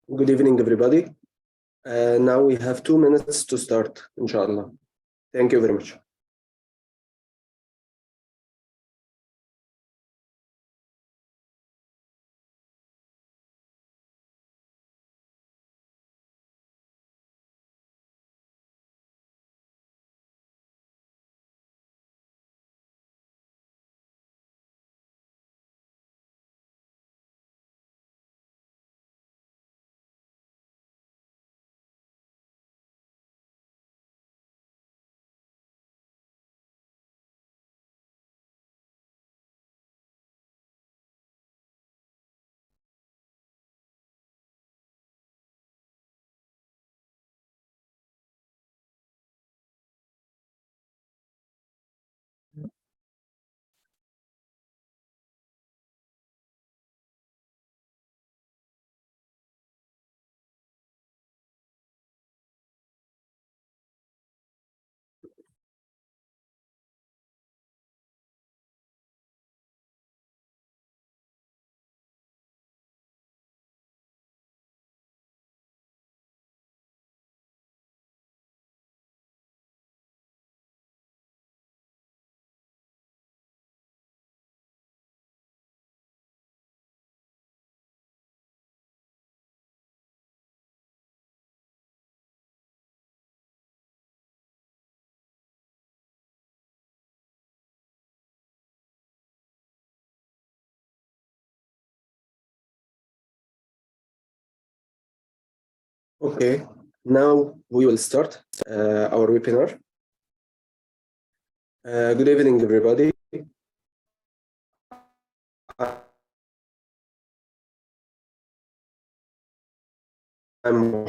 Good evening, everybody. Now we have 2 minutes to start, inshallah. Thank you very much. Okay, now we will start our webinar. Good evening, everybody. I'm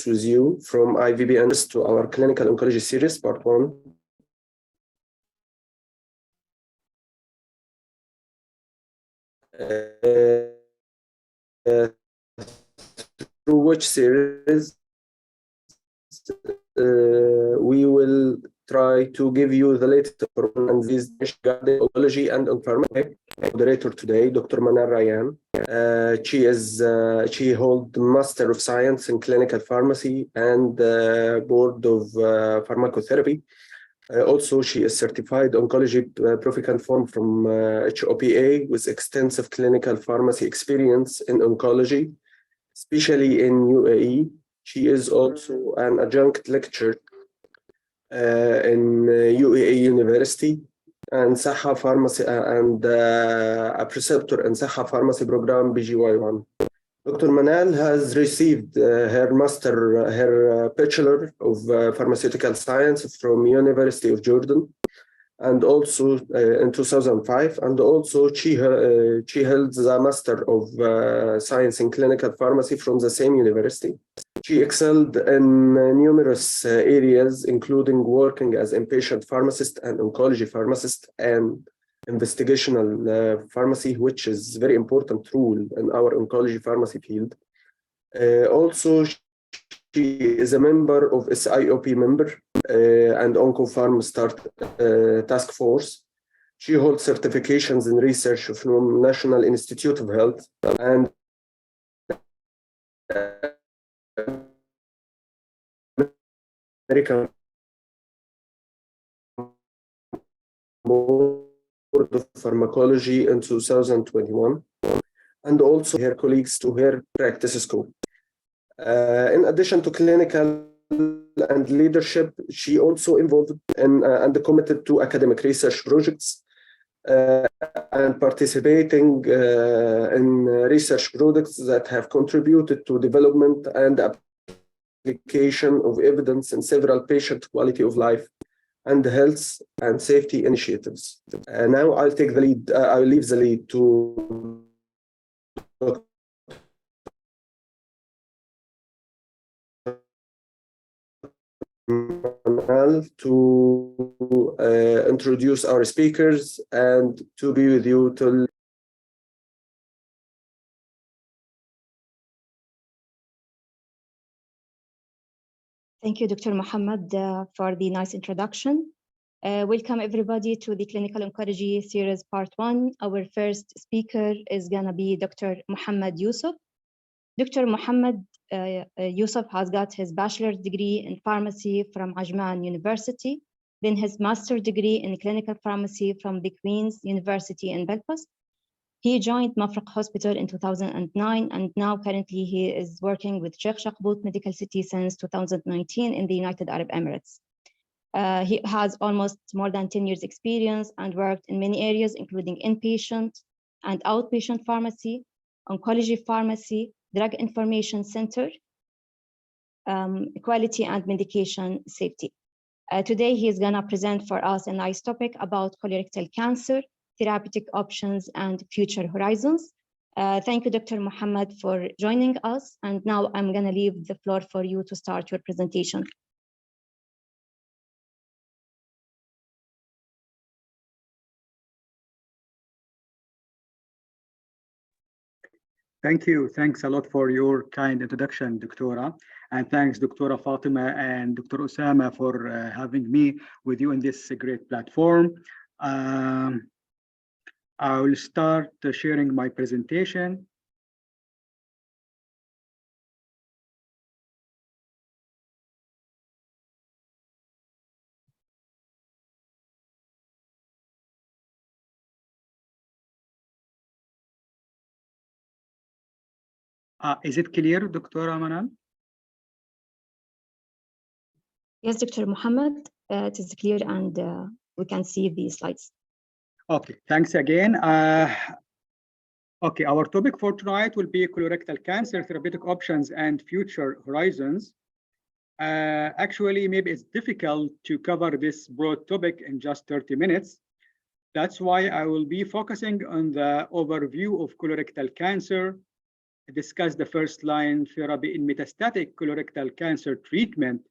with you from IVPN to our clinical oncology series, part 1. Through which series we will try to give you the latest and these regarding oncology and pharmacy. Moderator today, Dr. Manal Ryan. She holds Master of Science in Clinical Pharmacy and Board of Pharmacotherapy. Also, she is certified oncology proficient form from HOPA with extensive clinical pharmacy experience in oncology, especially in UAE. She is also an adjunct lecturer in UAE University and Saha Pharmacy and a preceptor in Saha Pharmacy program BGY1. Dr. Manal has received her Bachelor of Pharmaceutical Science from University of Jordan, and also in 2005, and also she held the Master of Science in Clinical Pharmacy from the same university. She excelled in numerous areas, including working as inpatient pharmacist and oncology pharmacist and investigational pharmacy, which is a very important role in our oncology pharmacy field. Also, she is a member of SIOP member and OncoPharm Start Task Force. She holds certifications in research from National Institute of Health and American Board of Pharmacology in 2021, and also her colleagues to her practice scope. In addition to clinical and leadership, she also involved in and committed to academic research projects and participating in research projects that have contributed to development and application of evidence in several patient quality of life and health and safety initiatives. Now I'll take the lead. I'll leave the lead to Dr. Manal to introduce our speakers and to be with you till. Thank you, Dr. Muhammad, for the nice introduction. Welcome everybody to the Clinical Oncology Series Part 1. Our first speaker is gonna be Dr. Muhammad Yusuf. Dr. Muhammad Yusuf has got his bachelor's degree in pharmacy from Ajman University, then his master's degree in clinical pharmacy from the Queen's University in Belfast. He joined Mafraq Hospital in 2009, and now currently he is working with Sheikh Shaqbout Medical City since 2019 in the United Arab Emirates. He has almost more than 10 years experience and worked in many areas, including inpatient and outpatient pharmacy, oncology pharmacy, drug information center, quality and medication safety. Today, he is gonna present for us a nice topic about colorectal cancer, therapeutic options, and future horizons. Thank you, Dr. Muhammad, for joining us. And now I'm gonna leave the floor for you to start your presentation. Thank you. Thanks a lot for your kind introduction, Doctora. And thanks, Doctora Fatima and Dr. Osama for having me with you in this great platform. I will start sharing my presentation. Is it clear, Doctora Manal? Yes, Dr. Muhammad, it is clear and we can see the slides. Okay, thanks again. Okay, our topic for tonight will be colorectal cancer, therapeutic options, and future horizons. Actually, maybe it's difficult to cover this broad topic in just 30 minutes. That's why I will be focusing on the overview of colorectal cancer, discuss the first-line therapy in metastatic colorectal cancer treatment,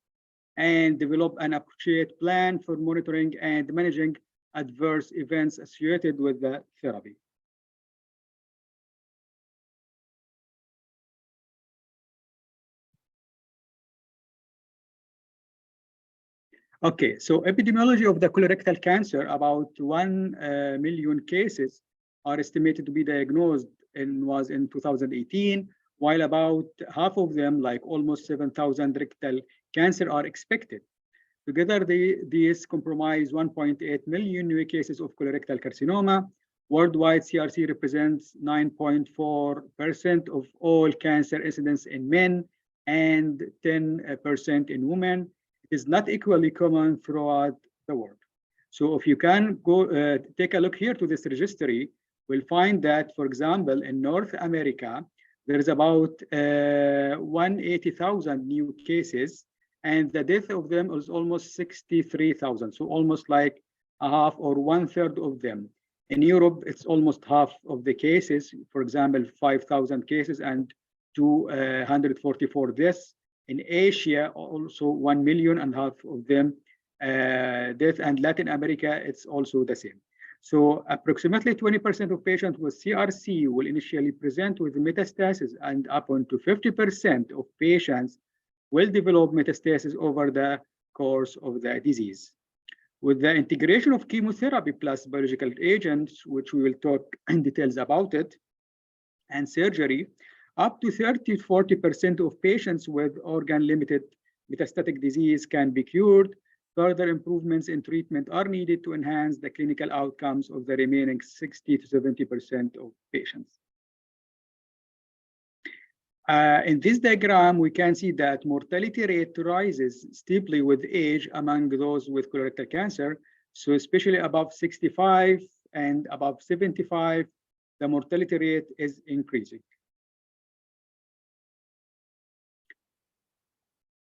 and develop an appropriate plan for monitoring and managing adverse events associated with the therapy. Okay, so epidemiology of the colorectal cancer, about 1 million cases are estimated to be diagnosed was in 2018, while about half of them, like almost 7,000 rectal cancer, are expected. Together, these comprise 1.8 million new cases of colorectal carcinoma. Worldwide, CRC represents 9.4% of all cancer incidence in men and 10% in women. It is not equally common throughout the world. So if you can go take a look here to this registry, we'll find that, for example, in North America, there is about 180,000 new cases, and the death of them is almost 63,000. So almost like a half or 1/3 of them. In Europe, it's almost half of the cases, for example, 5,000 cases and 244 deaths. In Asia, also 1.5 million of them death, and Latin America, it's also the same. So approximately 20% of patients with CRC will initially present with metastasis, and up to 50% of patients will develop metastasis over the course of the disease. With the integration of chemotherapy plus biological agents, which we will talk in details about it, and surgery, up to 30–40% of patients with organ-limited metastatic disease can be cured. Further improvements in treatment are needed to enhance the clinical outcomes of the remaining 60–70% of patients. In this diagram, we can see that mortality rate rises steeply with age among those with colorectal cancer. So especially above 65 and above 75, the mortality rate is increasing.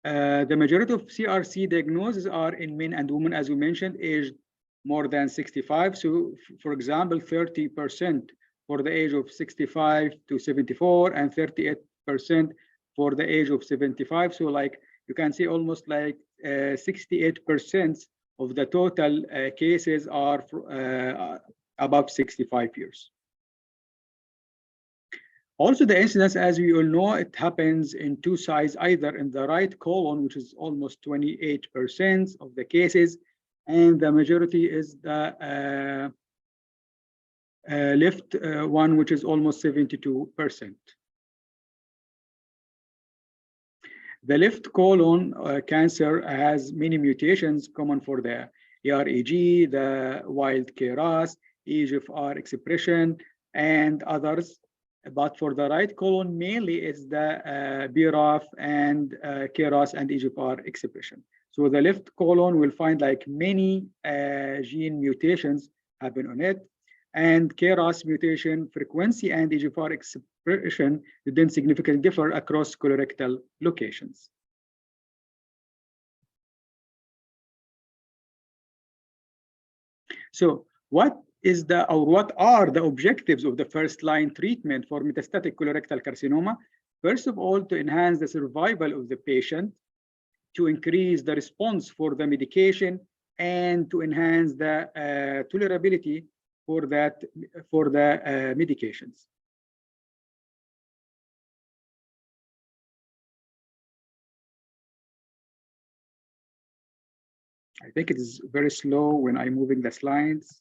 The majority of CRC diagnoses are in men and women, as we mentioned, aged more than 65. So, for example, 30% for the age of 65 to 74, and 38% for the age of 75. So, like you can see, almost like 68% of the total cases are above 65 years. Also, the incidence, as we all know, it happens in two sides, either in the right colon, which is almost 28% of the cases, and the majority is the left one, which is almost 72%. The left colon cancer has many mutations common for the EREG, the wild KRAS, EGFR expression, and others. But for the right colon, mainly it's the BRAF and KRAS and EGFR expression. So the left colon will find like many gene mutations happen on it. And KRAS mutation frequency and EGFR expression didn't significantly differ across colorectal locations. So what are the objectives of the first-line treatment for metastatic colorectal carcinoma? First of all, to enhance the survival of the patient, to increase the response for the medication, and to enhance the tolerability for the medications. I think it is very slow when I'm moving the slides.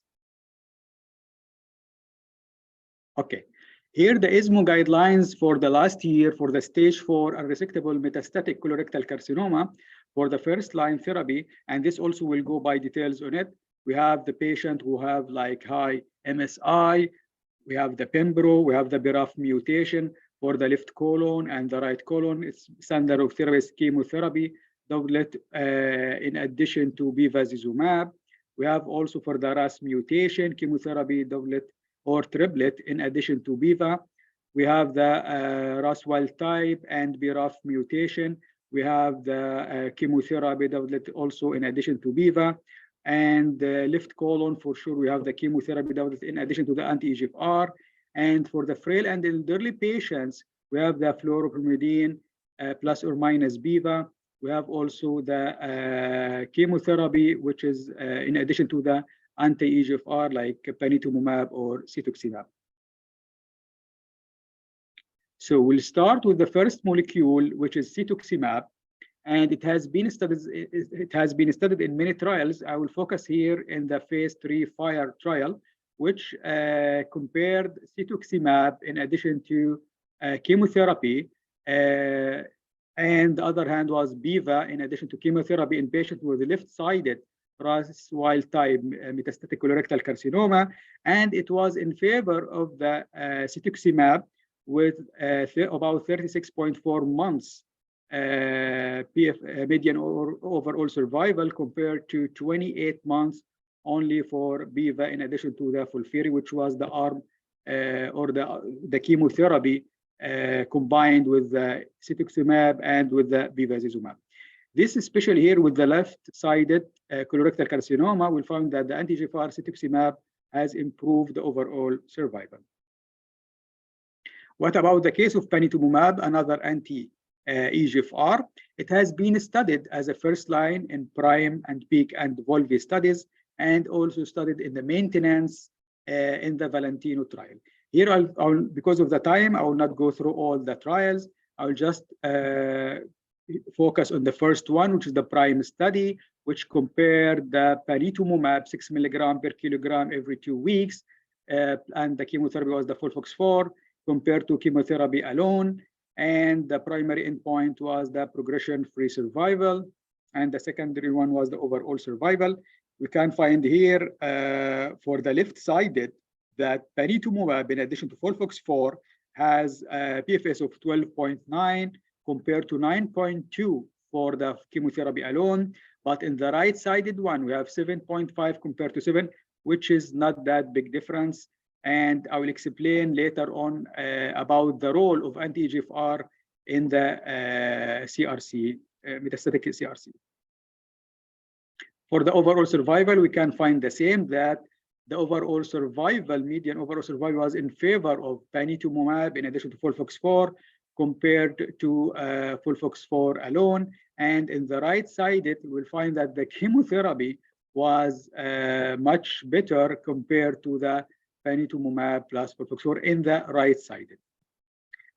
Okay, here the ESMO guidelines for the last year for the stage 4 unresectable metastatic colorectal carcinoma for the first-line therapy, and this also will go by details on it. We have the patient who have like high MSI, we have the Pembro, we have the BRAF mutation for the left colon and the right colon. It's standard of therapy chemotherapy doublet in addition to bevacizumab. We have also for the RAS mutation chemotherapy doublet or triplet in addition to Beva. We have the RAS wild type and BRAF mutation. We have the chemotherapy doublet also in addition to Beva. And the left colon, for sure, we have the chemotherapy doublet in addition to the anti-EGFR. And for the frail and elderly patients, we have the fluoropyrimidine plus or minus Beva. We have also the chemotherapy, which is in addition to the anti-EGFR like panitumumab or cetuximab. So we'll start with the first molecule, which is cetuximab, and it has been studied in many trials. I will focus here in the phase 3 FIRE trial, which compared cetuximab in addition to chemotherapy, and the other hand was Beva in addition to chemotherapy in patients with left-sided RAS wild type metastatic colorectal carcinoma, and it was in favor of the cetuximab with about 36.4 months median or overall survival compared to 28 months only for Beva in addition to the FOLFIRI, which was the arm or the chemotherapy combined with the cetuximab and with the bevacizumab. This, especially here with the left-sided colorectal carcinoma, we found that the anti-EGFR cetuximab has improved the overall survival. What about the case of panitumumab, another anti-EGFR? It has been studied as a first line in PRIME and PEAK and VOLVI studies, and also studied in the maintenance in the Valentino trial. Here, because of the time, I will not go through all the trials. I will just focus on the first one, which is the PRIME study, which compared the panitumumab 6 milligram per kilogram every 2 weeks, and the chemotherapy was the FOLFOX4 compared to chemotherapy alone. And the primary endpoint was the progression-free survival, and the secondary one was the overall survival. We can find here for the left-sided that panitumumab, in addition to FOLFOX4, has a PFS of 12.9 compared to 9.2 for the chemotherapy alone. But in the right-sided one, we have 7.5 compared to 7, which is not that big difference. And I will explain later on about the role of anti-EGFR in the CRC, metastatic CRC. For the overall survival, we can find the same, that the overall survival, median overall survival was in favor of panitumumab in addition to FOLFOX4 compared to FOLFOX4 alone. And in the right-sided, we'll find that the chemotherapy was much better compared to the panitumumab plus FOLFOX4 in the right-sided.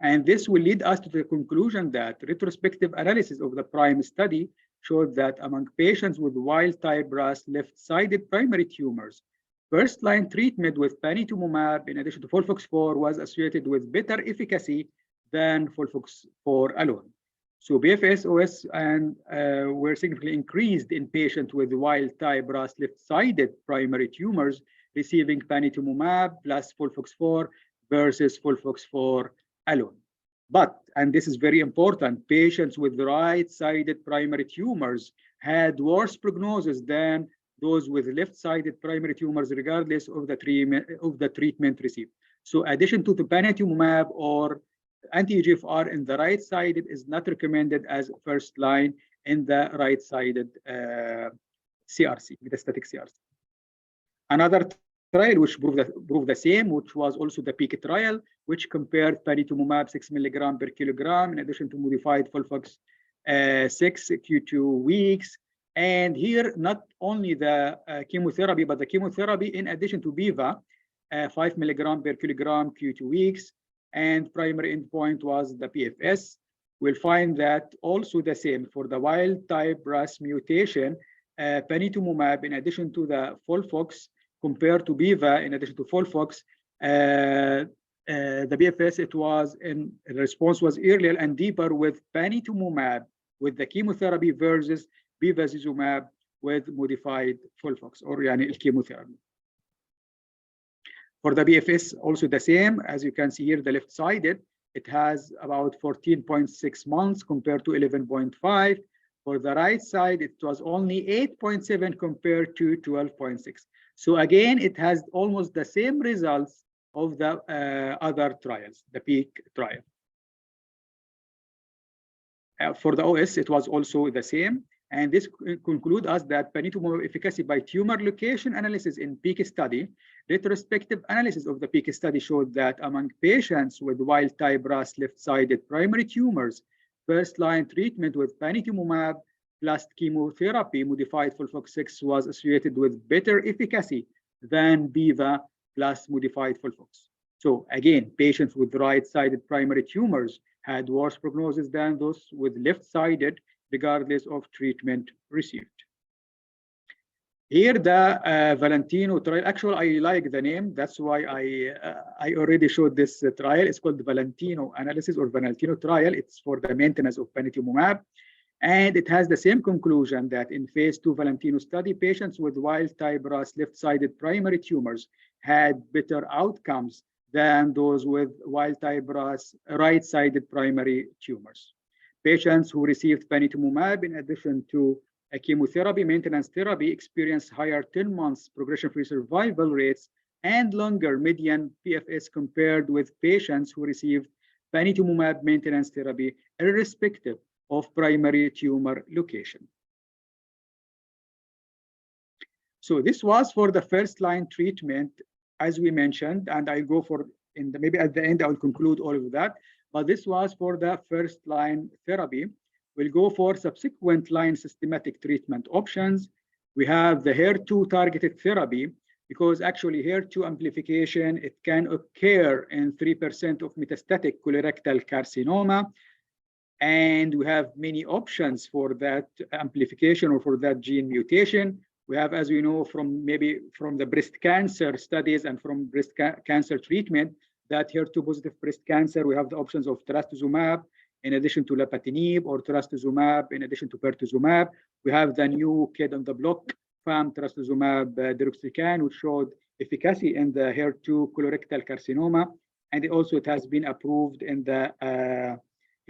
And this will lead us to the conclusion that retrospective analysis of the PRIME study showed that among patients with wild-type RAS left-sided primary tumors, first-line treatment with panitumumab in addition to FOLFOX4 was associated with better efficacy than FOLFOX4 alone. So PFS, OS, and were significantly increased in patients with wild-type RAS left-sided primary tumors receiving panitumumab plus FOLFOX4 versus FOLFOX4 alone. But, and this is very important, patients with right-sided primary tumors had worse prognosis than those with left-sided primary tumors, regardless of the treatment received. So, addition to the panitumumab or anti-EGFR in the right-sided is not recommended as first line in the right-sided CRC, metastatic CRC. Another trial which proved the same, which was also the PEAK trial, which compared panitumumab 6 mg per kilogram in addition to modified FOLFOX 6 Q2 weeks. And here, not only the chemotherapy, but the chemotherapy in addition to BEVA, 5 mg per kilogram Q2 weeks. And primary endpoint was the PFS. We'll find that also the same for the wild type RAS mutation, panitumumab in addition to the FOLFOX compared to BEVA in addition to FOLFOX, the PFS, it was in response was earlier and deeper with panitumumab with the chemotherapy versus bevacizumab with modified FOLFOX or yani chemotherapy. For the BFS, also the same, as you can see here, the left-sided, it has about 14.6 months compared to 11.5. For the right side, it was only 8.7 compared to 12.6. So again, it has almost the same results of the other trials, the PEAK trial. For the OS, it was also the same. And this concludes us that panitumumab efficacy by tumor location analysis in PEAK study, retrospective analysis of the PEAK study showed that among patients with wild-type RAS left-sided primary tumors, first-line treatment with panitumumab plus chemotherapy modified FOLFOX6 was associated with better efficacy than BEVA plus modified FOLFOX. So again, patients with right-sided primary tumors had worse prognosis than those with left-sided, regardless of treatment received. Here, the Valentino trial. Actually, I like the name. That's why I already showed this trial. It's called the Valentino analysis or Valentino trial. It's for the maintenance of panitumumab. And it has the same conclusion that in phase 2 Valentino study, patients with wild-type RAS left-sided primary tumors had better outcomes than those with wild-type RAS right-sided primary tumors. Patients who received panitumumab in addition to a chemotherapy maintenance therapy experienced higher 10 months progression-free survival rates and longer median PFS compared with patients who received panitumumab maintenance therapy, irrespective of primary tumor location. So this was for the first-line treatment, as we mentioned, and I go for maybe at the end I will conclude all of that. But this was for the first-line therapy. We'll go for subsequent line systematic treatment options. We have the HER2 targeted therapy, because actually HER2 amplification, it can occur in 3% of metastatic colorectal carcinoma. And we have many options for that amplification or for that gene mutation. We have, as we know, from the breast cancer studies and from breast cancer treatment, that HER2 positive breast cancer, we have the options of trastuzumab in addition to lapatinib or trastuzumab in addition to pertuzumab. We have the new kid on the block, FAM trastuzumab deruxtecan, which showed efficacy in the HER2 colorectal carcinoma. And it has been approved in the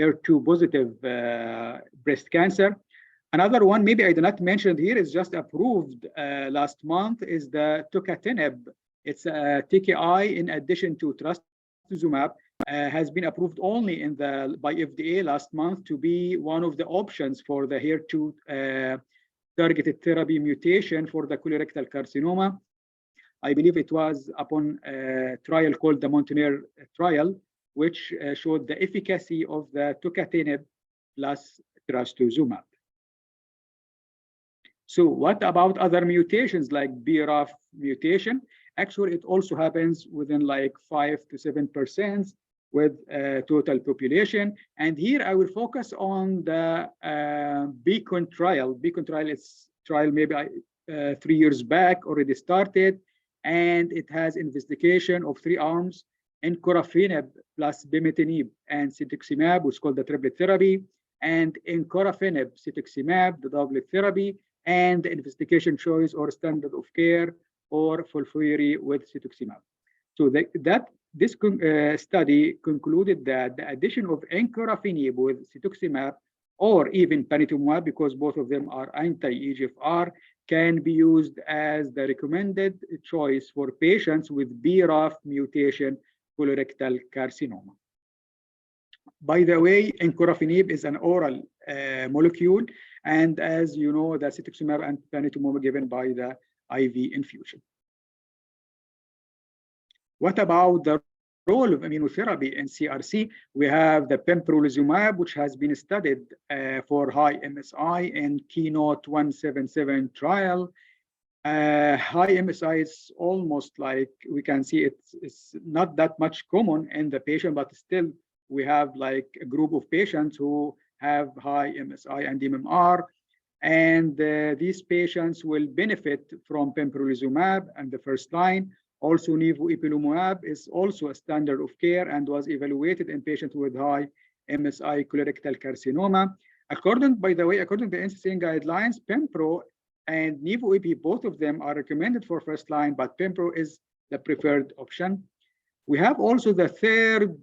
HER2 positive breast cancer. Another one, maybe I did not mention here, is just approved last month, is the tucatinib. It's a TKI in addition to trastuzumab, has been approved only by FDA last month to be one of the options for the HER2 targeted therapy mutation for the colorectal carcinoma. I believe it was upon a trial called the Mountaineer trial, which showed the efficacy of the tucatinib plus trastuzumab. So what about other mutations like BRAF mutation? Actually, it also happens within like 5 to 7% with total population. And here I will focus on the Beacon trial. Beacon trial is trial maybe 3 years back already started, and it has investigation of 3 arms: encorafenib plus bimitinib and cetuximab, which is called the triplet therapy, and encorafenib, cetuximab, the doublet therapy, and the investigation choice or standard of care or FOLFIRI with cetuximab. So this study concluded that the addition of encorafenib with cetuximab or even panitumumab, because both of them are anti-EGFR, can be used as the recommended choice for patients with BRAF mutation colorectal carcinoma. By the way, encorafenib is an oral molecule, and as you know, the cetuximab and panitumumab are given by the IV infusion. What about the role of immunotherapy in CRC? We have the pembrolizumab, which has been studied for high MSI in Keynote 177 trial. High MSI is almost like, we can see it's not that much common in the patient, but still we have like a group of patients who have high MSI and MMR, and these patients will benefit from pembrolizumab and the first line. Also, nivo-ipilimumab is also a standard of care and was evaluated in patients with high MSI colorectal carcinoma. By the way, according to the NCCN guidelines, pembro and nivo-ipi, both of them are recommended for first line, but pembro is the preferred option. We have also the third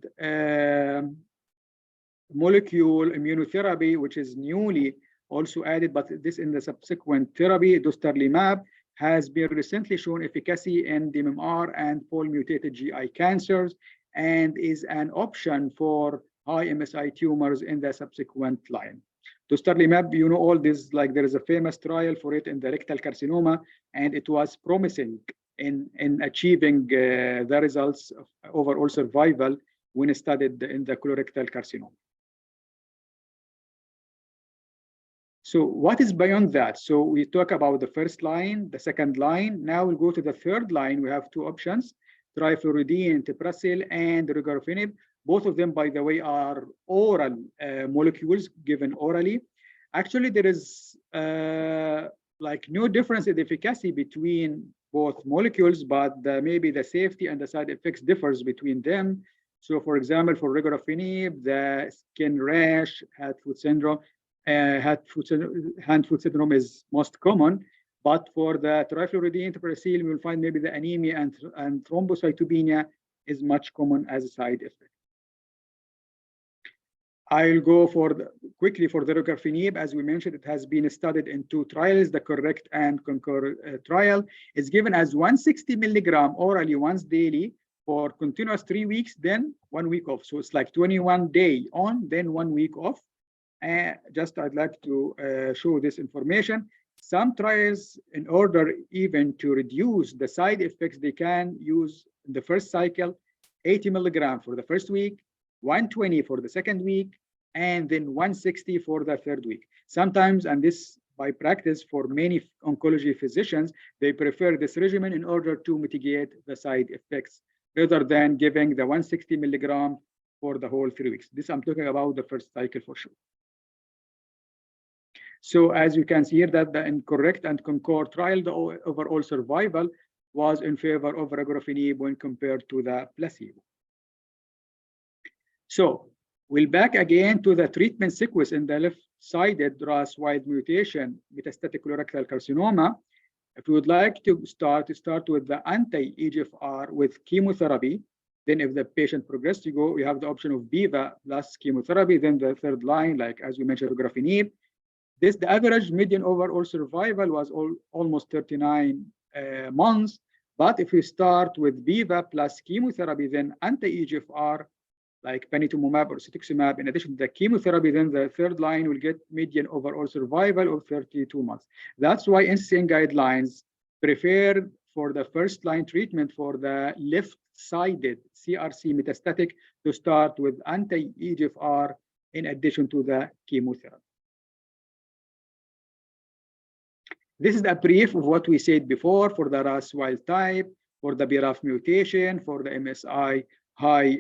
molecule immunotherapy, which is newly also added, but this in the subsequent therapy, dostarlimab, has been recently shown efficacy in DMMR and POL-mutated GI cancers, and is an option for high MSI tumors in the subsequent line. Dostarlimab, you know all this, like there is a famous trial for it in the rectal carcinoma, and it was promising in achieving the results of overall survival when studied in the colorectal carcinoma. So what is beyond that? So we talk about the first line, the second line. Now we'll go to the third line. We have 2 options: trifluridine, tipracil, and regorafenib. Both of them, by the way, are oral molecules given orally. Actually, there is like no difference in efficacy between both molecules, but maybe the safety and the side effects differs between them. So, for example, for regorafenib, the skin rash, hand-foot syndrome, hand-foot syndrome is most common, but for the trifluridine, tipracil, we will find maybe the anemia and thrombocytopenia is much common as a side effect. I'll go quickly for the regorafenib. As we mentioned, it has been studied in 2 trials, the CORRECT and CONCOR trial. It's given as 160 milligram orally once daily for continuous 3 weeks, then 1 week off. So it's like 21 days on, then 1 week off. Just I'd like to show this information. Some trials, in order even to reduce the side effects, they can use in the first cycle 80 milligram for the first week, 120 for the second week, and then 160 for the third week. Sometimes, and this by practice for many oncology physicians, they prefer this regimen in order to mitigate the side effects rather than giving the 160 milligram for the whole 3 weeks. This I'm talking about the first cycle for sure. So as you can see here that in CORRECT and CONCOR trial, the overall survival was in favor of regorafenib when compared to the placebo. So we'll back again to the treatment sequence in the left-sided RAS wild mutation metastatic colorectal carcinoma. If you would like to start with the anti-EGFR with chemotherapy. Then if the patient progressed, you have the option of BEVA plus chemotherapy. Then the third line, like as we mentioned, regorafenib. The average median overall survival was almost 39 months. But if we start with BEVA plus chemotherapy, then anti-EGFR, like panitumumab or cetuximab, in addition to the chemotherapy, then the third line will get median overall survival of 32 months. That's why NCCN guidelines prefer for the first line treatment for the left-sided CRC metastatic to start with anti-EGFR in addition to the chemotherapy. This is a brief of what we said before for the RAS wild type, for the BRAF mutation, for the MSI high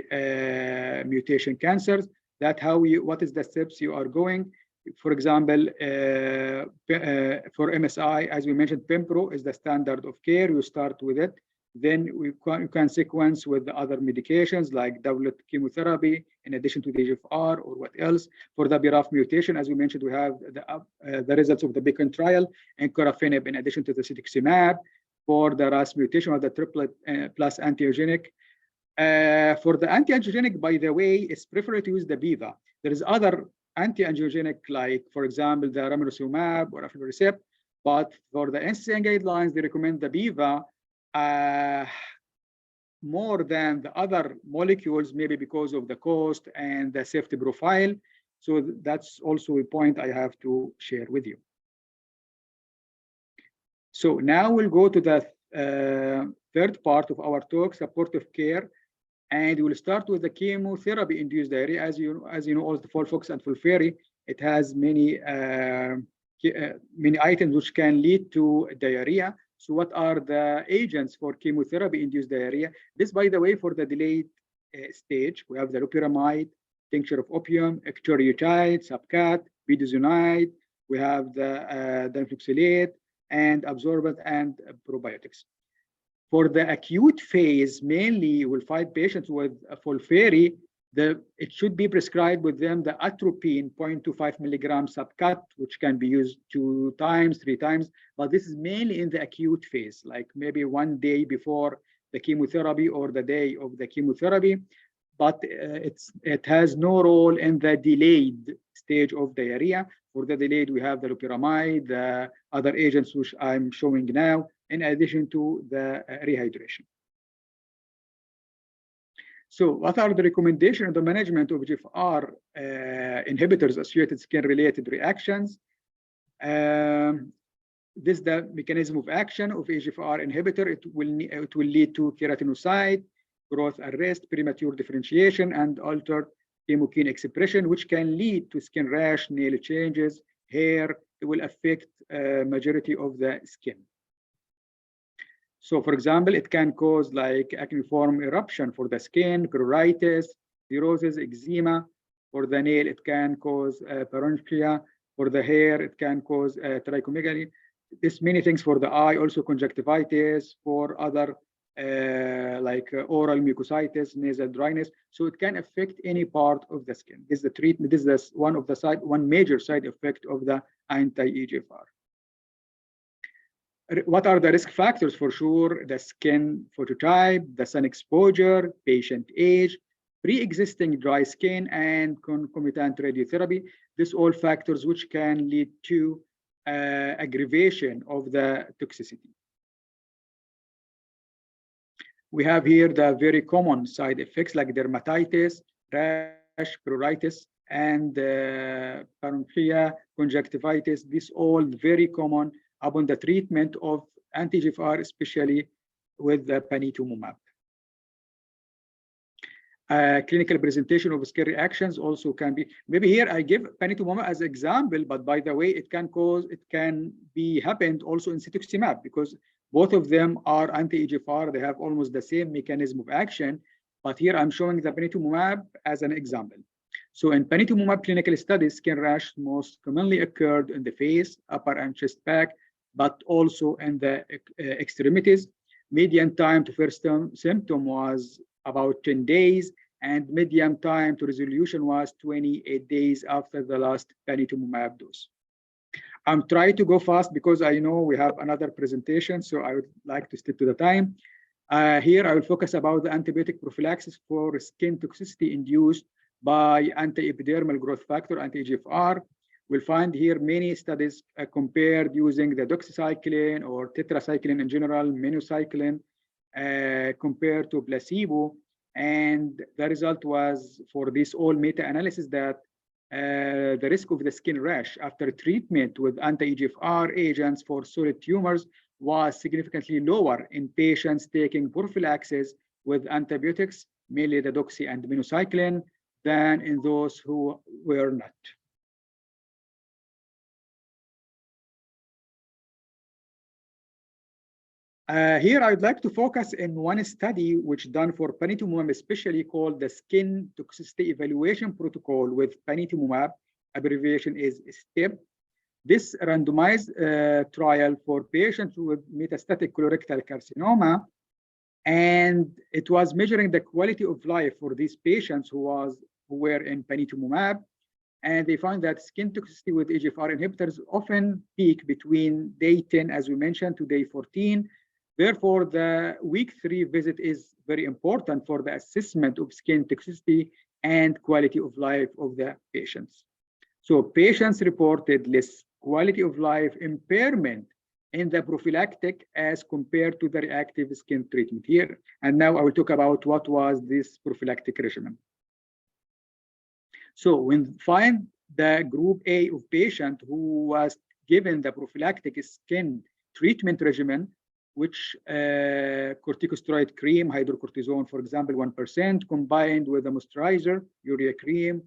mutation cancers. That what is the steps you are going. For example, for MSI, as we mentioned, Pembro is the standard of care. You start with it. Then you can sequence with the other medications like doublet chemotherapy in addition to the EGFR or what else. For the BRAF mutation, as we mentioned, we have the results of the Beacon trial and encorafenib in addition to the cetuximab. For the RAS mutation or the triplet plus antiangiogenic. For the anti-angiogenic, by the way, it's preferred to use the BEVA. There is other anti-angiogenic, like, for example, the ramucirumab or aflibercept, but for the NCCN guidelines, they recommend the BEVA more than the other molecules, maybe because of the cost and the safety profile. So that's also a point I have to share with you. So now we'll go to the third part of our talk, supportive care. And we'll start with the chemotherapy-induced diarrhea. As you know, all the FOLFOX and FOLFIRI, it has many items which can lead to diarrhea. So what are the agents for chemotherapy-induced diarrhea? This, by the way, for the delayed stage, we have the loperamide, tincture of opium, ectrodioxide, subcat, budesonide. We have the danfluxolate and absorbent and probiotics. For the acute phase, mainly you will find patients with FOLFIRI. It should be prescribed with them the atropine 0.25 milligram subcut, which can be used 2 times, 3 times. But this is mainly in the acute phase, like maybe 1 day before the chemotherapy or the day of the chemotherapy. But it has no role in the delayed stage of diarrhea. For the delayed, we have the loperamide, the other agents which I'm showing now, in addition to the rehydration. So what are the recommendations of the management of EGFR inhibitors associated skin-related reactions? This is the mechanism of action of EGFR inhibitor. It will lead to keratinocyte growth arrest, premature differentiation, and altered chemokine expression, which can lead to skin rash, nail changes, hair. It will affect majority of the skin. So, for example, it can cause like acneiform eruption for the skin, pruritus, cirrhosis, eczema. For the nail, it can cause paronychia. For the hair, it can cause trichomegaly. This many things for the eye, also conjunctivitis. For other like oral mucositis, nasal dryness. So it can affect any part of the skin. This is the treatment. This is one major side effect of the anti-EGFR. What are the risk factors? For sure, the skin phototype, the sun exposure, patient age, pre-existing dry skin, and concomitant radiotherapy. These all factors which can lead to aggravation of the toxicity. We have here the very common side effects like dermatitis, rash, pruritus, and paronychia, conjunctivitis. These all very common upon the treatment of anti-EGFR, especially with the panitumumab. Clinical presentation of skin reactions also can be, maybe here I give panitumumab as example, but by the way, it can be happened also in cetuximab, because both of them are anti-EGFR. They have almost the same mechanism of action, but here I'm showing the panitumumab as an example. So in panitumumab clinical studies, skin rash most commonly occurred in the face, upper and chest back, but also in the extremities. Median time to first symptom was about 10 days, and median time to resolution was 28 days after the last panitumumab dose. I'm trying to go fast because I know we have another presentation, so I would like to stick to the time. Here I will focus about the antibiotic prophylaxis for skin toxicity induced by anti-epidermal growth factor, anti-EGFR. We'll find here many studies compared using the doxycycline or tetracycline in general, minocycline, compared to placebo. And the result was, for this all meta-analysis, that the risk of the skin rash after treatment with anti-EGFR agents for solid tumors was significantly lower in patients taking prophylaxis with antibiotics, mainly the doxy and minocycline, than in those who were not. Here, I'd like to focus in one study which done for panitumumab, especially called the Skin Toxicity Evaluation Protocol with panitumumab, abbreviation is STEP. This randomized trial for patients with metastatic colorectal carcinoma, and it was measuring the quality of life for these patients who were in panitumumab, and they found that skin toxicity with EGFR inhibitors often peak between day 10, as we mentioned, to day 14. Therefore, the week 3 visit is very important for the assessment of skin toxicity and quality of life of the patients. So patients reported less quality of life impairment in the prophylactic as compared to the reactive skin treatment here. And now I will talk about what was this prophylactic regimen. So when find the group A of patient who was given the prophylactic skin treatment regimen, which corticosteroid cream, hydrocortisone, for example, 1%, combined with a moisturizer, urea cream,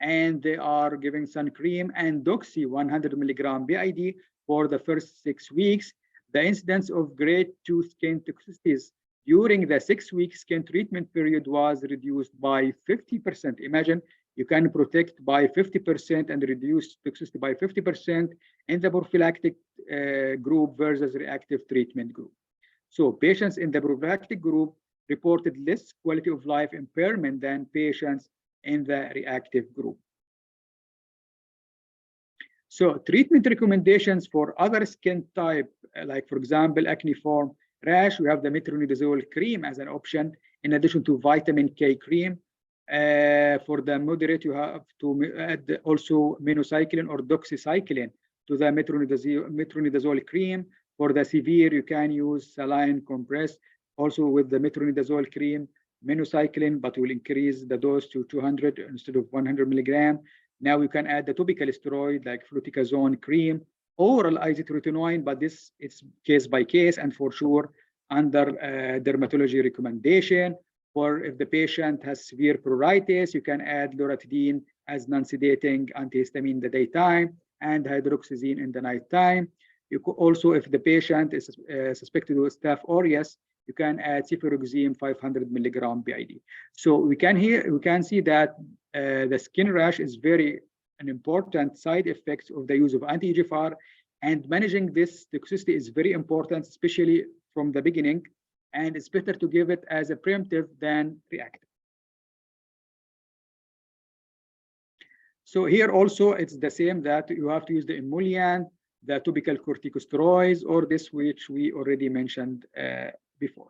and they are giving sun cream and doxy 100 milligram BID for the first 6 weeks. The incidence of grade 2 skin toxicities during the 6-week skin treatment period was reduced by 50%. Imagine you can protect by 50% and reduce toxicity by 50% in the prophylactic group versus reactive treatment group. So patients in the prophylactic group reported less quality of life impairment than patients in the reactive group. So treatment recommendations for other skin type, like for example, acneiform rash, we have the metronidazole cream as an option, in addition to vitamin K cream. For the moderate, you have to add also minocycline or doxycycline to the metronidazole cream. For the severe, you can use saline compress, also with the metronidazole cream, minocycline, but will increase the dose to 200 instead of 100 milligram. Now you can add the topical steroid like fluticasone cream, oral isotretinoin, but this it's case by case and for sure under dermatology recommendation. Or if the patient has severe pruritus, you can add loratadine as non-sedating antihistamine in the daytime and hydroxyzine in the nighttime. You could also, if the patient is suspected with Staph aureus, you can add cefuroxime 500 milligram BID. So we can see that the skin rash is an important side effect of the use of anti-EGFR, and managing this toxicity is very important, especially from the beginning, and it's better to give it as a preemptive than reactive. So here also it's the same, that you have to use the emollient, the topical corticosteroids, or this which we already mentioned before.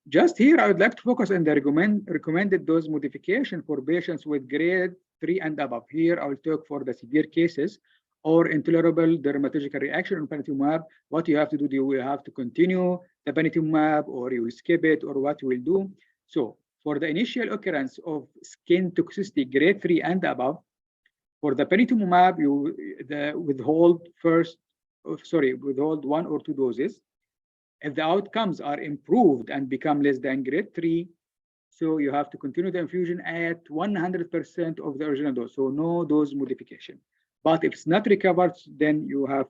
Just here, I would like to focus on the recommended dose modification for patients with grade 3 and above. Here, I will talk for the severe cases or intolerable dermatological reaction on panitumumab. What you have to do, you have to continue the panitumumab, or you will skip it, or what you will do. So for the initial occurrence of skin toxicity grade 3 and above, for the panitumumab, you withhold 1 or 2 doses. If the outcomes are improved and become less than grade 3, so you have to continue the infusion at 100% of the original dose, so no dose modification. But if it's not recovered, then you have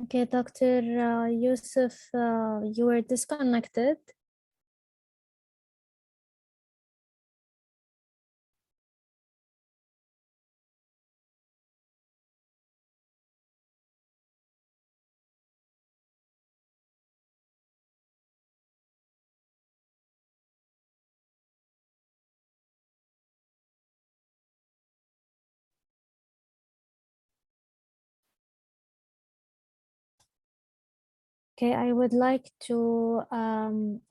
Okay, Dr. Yusuf, you were disconnected. Okay, I would like to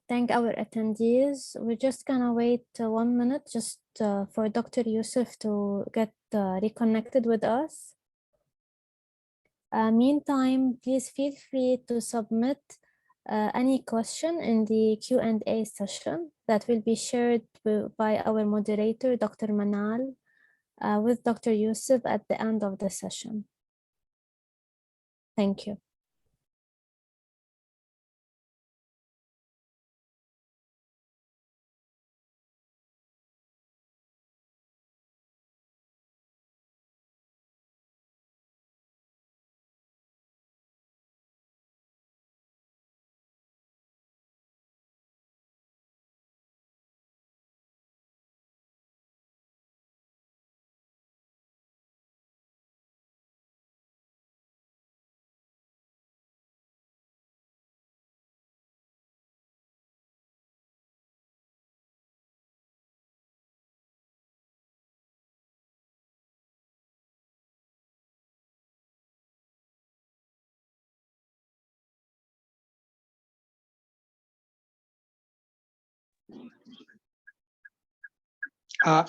thank our attendees. We're just gonna wait 1 minute just for Dr. Yusuf to get reconnected with us. Meantime, please feel free to submit any question in the Q&A session that will be shared by our moderator, Dr. Manal, with Dr. Yusuf at the end of the session. Thank you.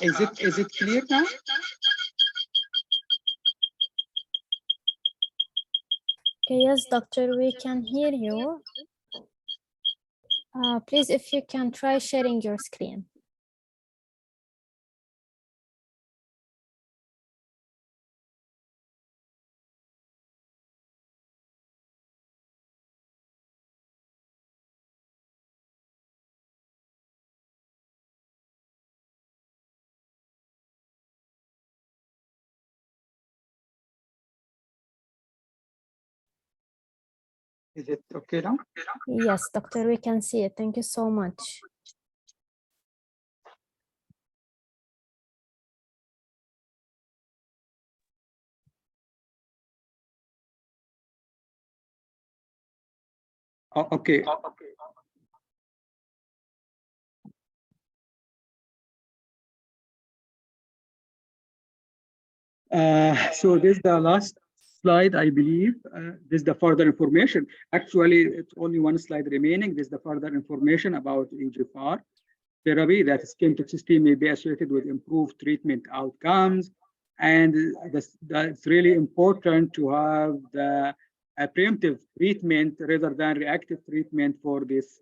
Is it clear now? Okay, yes, doctor, we can hear you. Please, if you can try sharing your screen. Is it okay now? Yes, doctor, we can see it. Thank you so much. Oh, okay. So this is the last slide, I believe. This is the further information. Actually, it's only one slide remaining. This is the further information about EGFR therapy, that skin toxicity may be associated with improved treatment outcomes. And that's really important to have the preemptive treatment rather than reactive treatment for these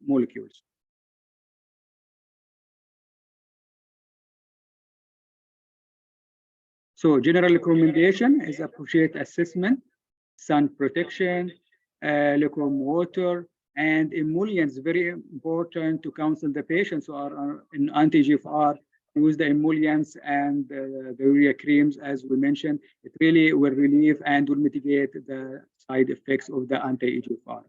molecules. So general recommendation is appropriate assessment, sun protection, lukewarm water, and emollients. Very important to counsel the patients who are in anti-EGFR, use the emollients and the urea creams, as we mentioned. It really will relieve and will mitigate the side effects of the anti-EGFR.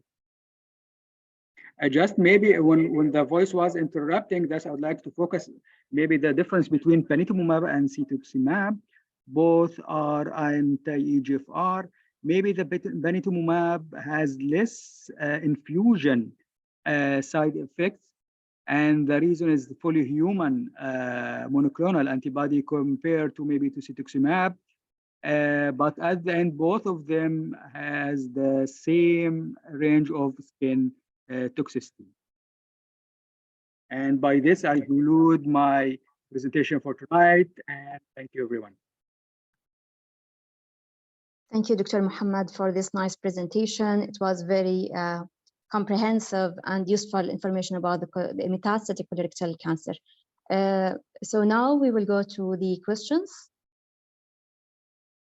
Just maybe when the voice was interrupting, that I would like to focus maybe the difference between panitumumab and cetuximab. Both are anti-EGFR. Maybe the panitumumab has less infusion side effects, and the reason is the fully human monoclonal antibody compared to maybe to cetuximab. But at the end, both of them has the same range of skin toxicity. And by this, I conclude my presentation for tonight, and thank you, everyone. Thank you, Dr. Muhammad, for this nice presentation. It was very comprehensive and useful information about the metastatic colorectal cancer. So now we will go to the questions.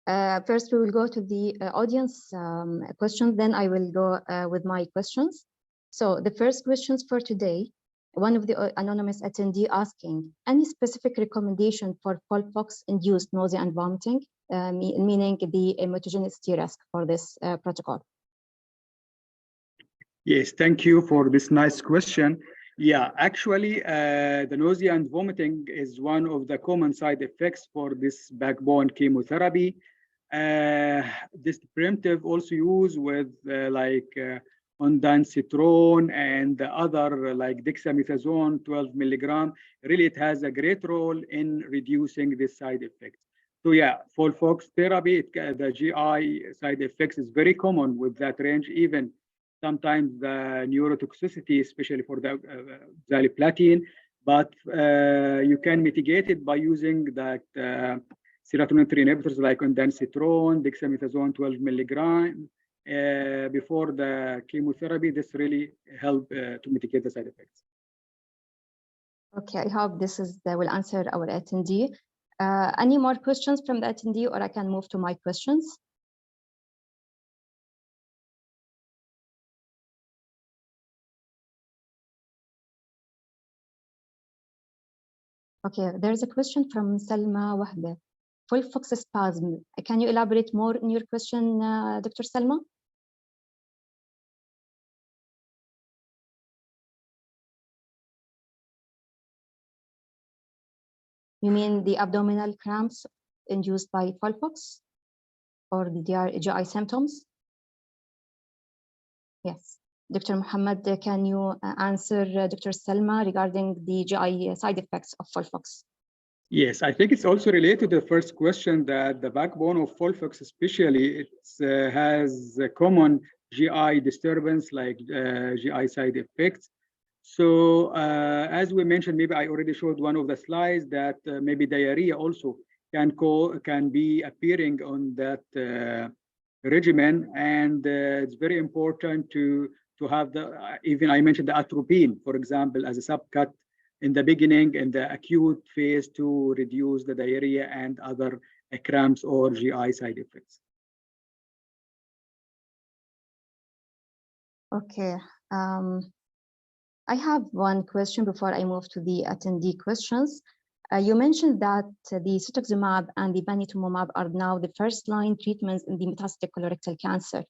First, we will go to the audience questions, then I will go with my questions. So the first questions for today, one of the anonymous attendee asking, any specific recommendation for FOLFOX-induced nausea and vomiting, meaning the hemogeneity risk for this protocol? Yes, thank you for this nice question. Yeah, actually, the nausea and vomiting is one of the common side effects for this backbone chemotherapy. This preemptive also used with ondansetron and the other like dexamethasone 12 milligram. Really, it has a great role in reducing this side effect. So yeah, FOLFOX therapy, the GI side effects is very common with that range, even sometimes the neurotoxicity, especially for the xyliplatine, but you can mitigate it by using that serotonin 3 inhibitors like ondansetron, dexamethasone 12 milligram before the chemotherapy. This really help to mitigate the side effects. Okay, I hope this will answer our attendee. Any more questions from the attendee, or I can move to my questions? Okay, there's a question from Salma Wahbe. Folfox spasm. Can you elaborate more in your question, Dr. Salma? You mean the abdominal cramps induced by Folfox or the GI symptoms? Yes. Dr. Muhammad, can you answer Dr. Salma regarding the GI side effects of Folfox? Yes, I think it's also related to the first question that the backbone of Folfox, especially, it has a common GI disturbance like GI side effects. So as we mentioned, maybe I already showed one of the slides that maybe diarrhea also can be appearing on that regimen, and it's very important to have the even I mentioned the atropine, for example, as a subcut in the beginning in the acute phase to reduce the diarrhea and other cramps or GI side effects. Okay. I have one question before I move to the attendee questions. You mentioned that the cetuximab and the panitumumab are now the first-line treatments in the metastatic colorectal cancer.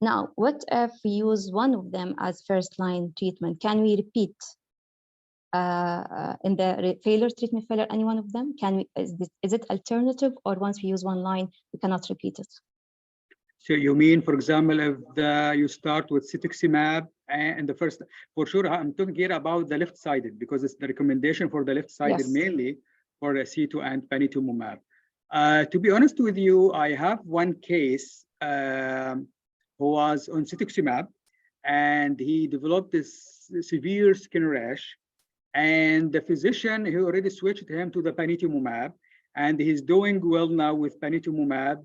Now, what if we use one of them as first-line treatment? Can we repeat in the failure treatment failure any one of them? Is it alternative, or once we use one line, we cannot repeat it? So you mean, for example, if you start with cetuximab and the first, for sure, I'm talking here about the left-sided because it's the recommendation for the left-sided, yes, mainly for the C2 and panitumumab. To be honest with you, I have one case who was on cetuximab and he developed this severe skin rash, and the physician he already switched him to the panitumumab, and he's doing well now with panitumumab.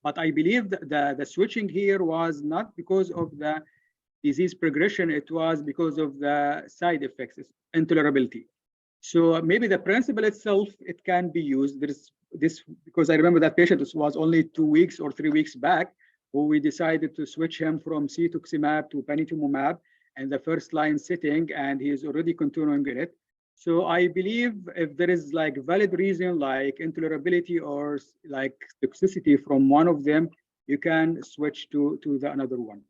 But I believe that the switching here was not because of the disease progression, it was because of the side effects, intolerability. So maybe the principle itself, it can be used. There's this, because I remember that patient was only 2 weeks or 3 weeks back, who we decided to switch him from cetuximab to panitumumab and the first line setting, and he is already continuing in it. So I believe if there is like valid reason like intolerability or like toxicity from one of them, you can switch to the another one.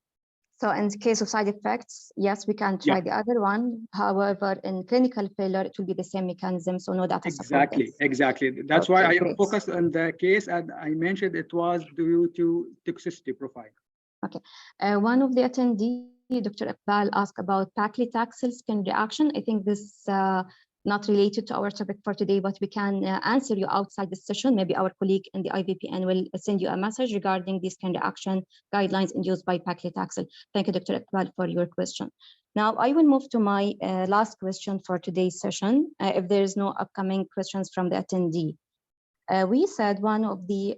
So in the case of side effects, yes, we can try the other one. However, in clinical failure, it will be the same mechanism, so no data support this. Exactly. That's why I focused on the case, and I mentioned it was due to toxicity profile. Okay. One of the attendees, Dr. Iqbal, asked about paclitaxel skin reaction. I think this not related to our topic for today, but we can answer you outside the session. Maybe our colleague in the IVPN will send you a message regarding this skin reaction guidelines induced by paclitaxel. Thank you, Dr. Iqbal, for your question. Now, I will move to my last question for today's session, if there is no upcoming questions from the attendee. We said one of the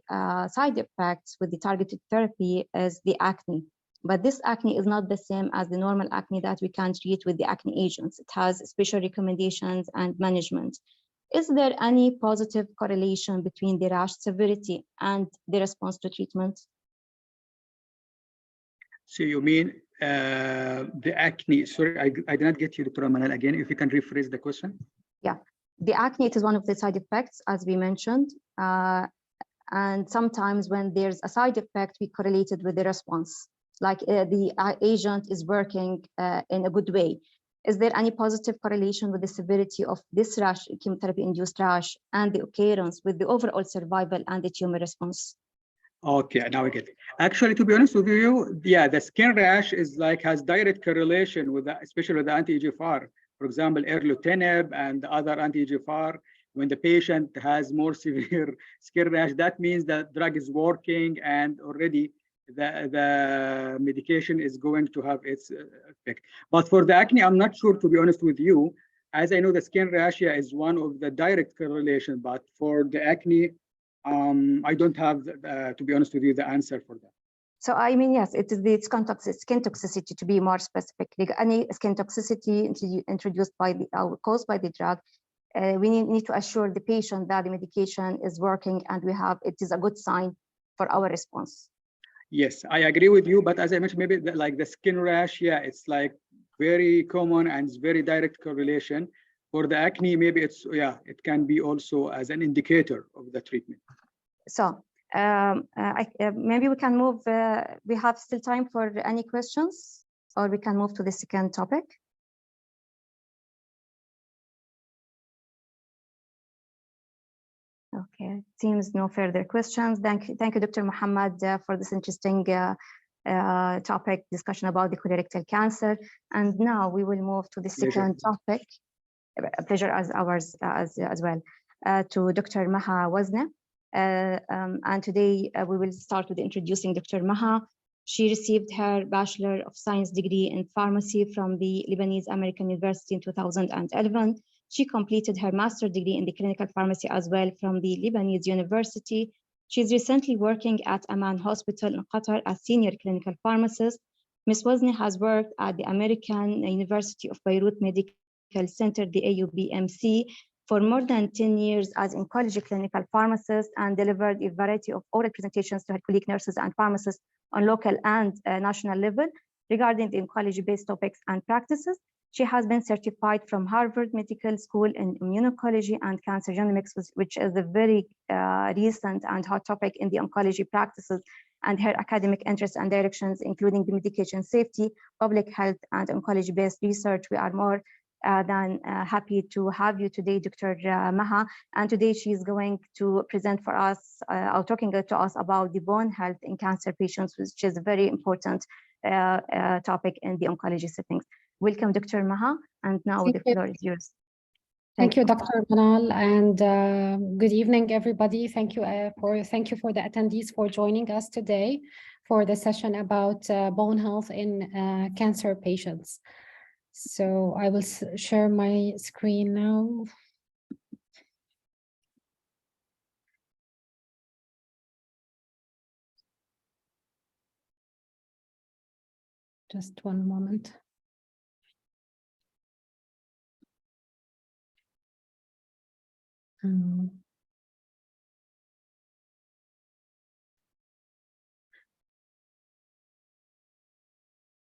side effects with the targeted therapy is the acne, but this acne is not the same as the normal acne that we can treat with the acne agents. It has special recommendations and management. Is there any positive correlation between the rash severity and the response to treatment? So you mean the acne? Sorry, I did not get you, Dr. Manal. Again, if you can rephrase the question. Yeah. The acne, it is one of the side effects, as we mentioned. And sometimes when there's a side effect, we correlate it with the response, like the agent is working in a good way. Is there any positive correlation with the severity of this rash, chemotherapy-induced rash, and the occurrence with the overall survival and the tumor response? Okay, now I get it. Actually, to be honest with you, yeah, the skin rash is has direct correlation with especially with the anti-EGFR. For example, erlotinib and the other anti-EGFR, when the patient has more severe skin rash, that means that drug is working and already the medication is going to have its effect. But for the acne, I'm not sure, to be honest with you. As I know, the skin rosacea is one of the direct correlation, but for the acne, I don't have, to be honest with you, the answer for that. So I mean, yes, it is the skin toxicity, to be more specific. Like any skin toxicity introduced by the caused by the drug, we need to assure the patient that the medication is working, and it is a good sign for our response. Yes, I agree with you. But as I mentioned, maybe like the skin rash, yeah, it's like very common and it's very direct correlation. For the acne, maybe it's, yeah, it can be also as an indicator of the treatment. So maybe we can move, we have still time for any questions, or we can move to the second topic. Okay, seems no further questions. Thank you, Dr. Muhammad, for this interesting topic discussion about the colorectal cancer. And now we will move to the second topic. A pleasure as ours as well, to Dr. Maha Wazne. And today we will start with introducing Dr. Maha. She received her Bachelor of Science degree in pharmacy from the Lebanese American University in 2011. She completed her master's degree in the clinical pharmacy as well from the Lebanese University. She's recently working at Amman Hospital in Qatar as senior clinical pharmacist. Ms. Wazne has worked at the American University of Beirut Medical Center, the AUBMC, for more than 10 years as oncology clinical pharmacist, and delivered a variety of oral presentations to her colleague nurses and pharmacists on local and national level regarding the oncology-based topics and practices. She has been certified from Harvard Medical School in immuno-oncology and cancer genomics, which is a very recent and hot topic in the oncology practices, and her academic interests and directions, including the medication safety, public health, and oncology-based research. We are more than happy to have you today, Dr. Maha. And today she's going to present for us, or talking to us about the bone health in cancer patients, which is a very important topic in the oncology settings. Welcome, Dr. Maha, and now the floor is yours. Thank you, Dr. Manal, and good evening, everybody. Thank you for the attendees for joining us today for the session about bone health in cancer patients. So I will share my screen now. Just one moment.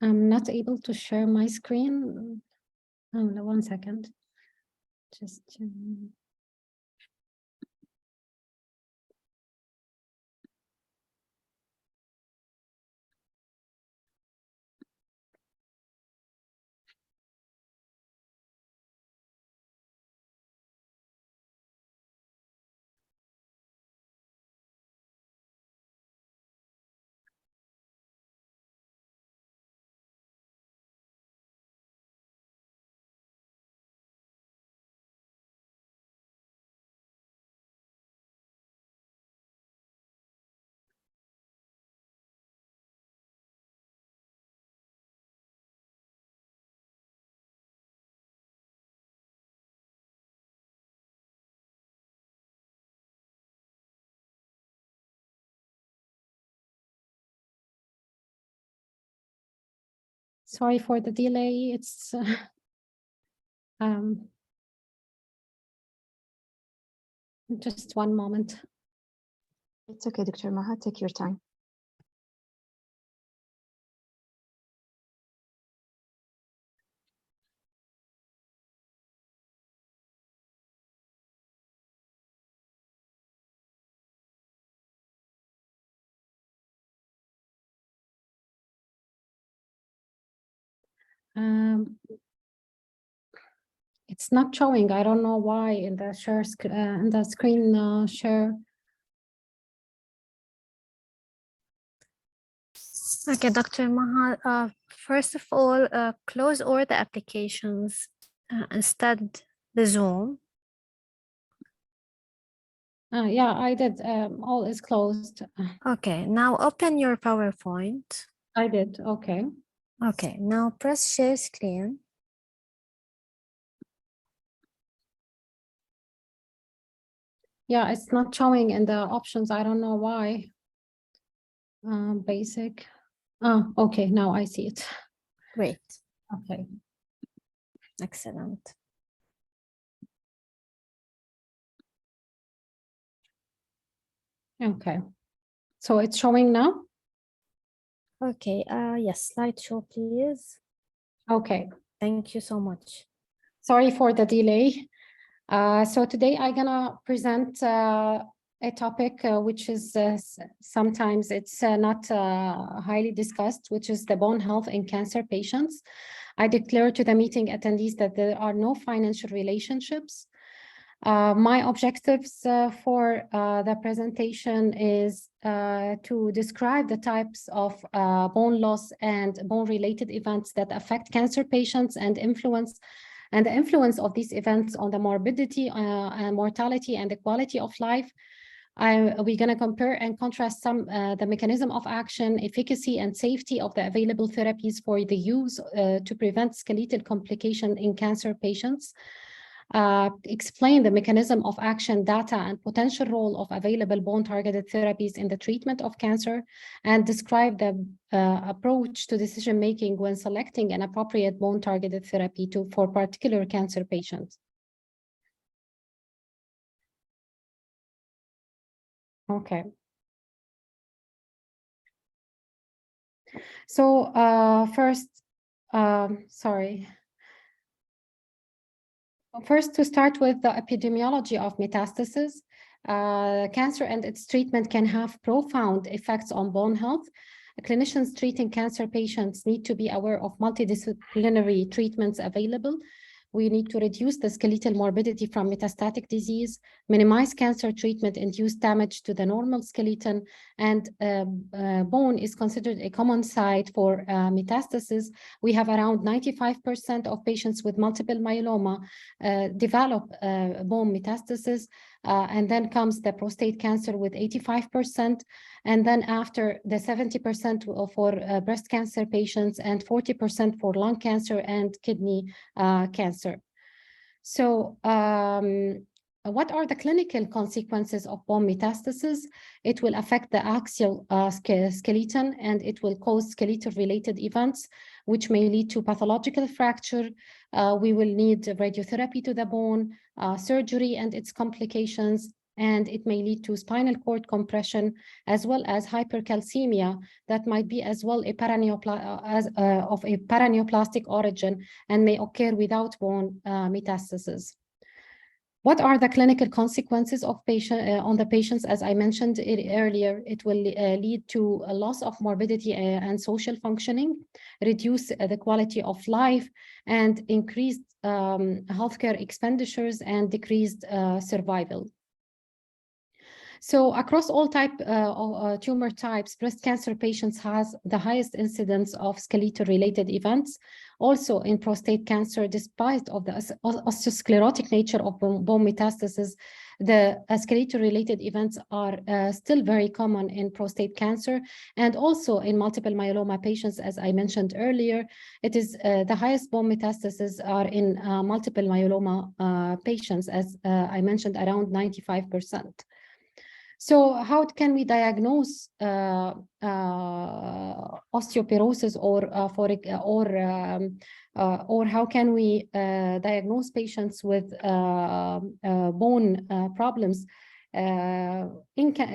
I'm not able to share my screen. Oh, no, 1 second. Just sorry for the delay. It's just one moment. It's okay, Dr. Maha, take your time. It's not showing. I don't know why in the share in the screen share. Okay, Dr. Maha, first of all, close all the applications, instead the Zoom. Yeah, I did. All is closed. Okay, now open your PowerPoint. I did. Okay. Okay, now press share screen. Yeah, it's not showing in the options. I don't know why. Basic. Oh, okay. Now I see it. Great, Okay. excellent. Okay. So it's showing now? Okay, yes, slideshow, please. Okay. Thank you so much. Sorry for the delay. So today I'm gonna present a topic which is sometimes it's not highly discussed, which is the bone health in cancer patients. I declare to the meeting attendees that there are no financial relationships. My objectives for the presentation is to describe the types of bone loss and bone-related events that affect cancer patients and the influence of these events on the morbidity and mortality and the quality of life. We're going to compare and contrast the mechanism of action, efficacy, and safety of the available therapies for the use to prevent skeletal complication in cancer patients. Explain the mechanism of action, data, and potential role of available bone-targeted therapies in the treatment of cancer, and describe the approach to decision-making when selecting an appropriate bone-targeted therapy for particular cancer patients. Okay. So first, sorry. First, to start with the epidemiology of metastasis, cancer and its treatment can have profound effects on bone health. Clinicians treating cancer patients need to be aware of multidisciplinary treatments available. We need to reduce the skeletal morbidity from metastatic disease, minimize cancer-treatment-induced damage to the normal skeleton, and bone is considered a common site for metastasis. We have around 95% of patients with multiple myeloma develop bone metastasis, and then comes the prostate cancer with 85%, and then after the 70% for breast cancer patients and 40% for lung cancer and kidney cancer. So what are the clinical consequences of bone metastasis? It will affect the axial skeleton, and it will cause skeletal-related events, which may lead to pathological fracture. We will need radiotherapy to the bone, surgery and its complications, and it may lead to spinal cord compression, as well as hypercalcemia that might be as well of a paraneoplastic origin and may occur without bone metastasis. What are the clinical consequences of on the patients? As I mentioned earlier, it will lead to a loss of morbidity and social functioning, reduce the quality of life, and increased healthcare expenditures and decreased survival. So across all tumor types, breast cancer patients has the highest incidence of skeletal-related events. Also in prostate cancer, despite of the osteosclerotic nature of bone metastasis, the skeletal-related events are still very common in prostate cancer, and also in multiple myeloma patients, as I mentioned earlier. It is the highest bone metastases are in multiple myeloma patients, as I mentioned, around 95%. So how can we diagnose osteoporosis, or how can we diagnose patients with bone problems,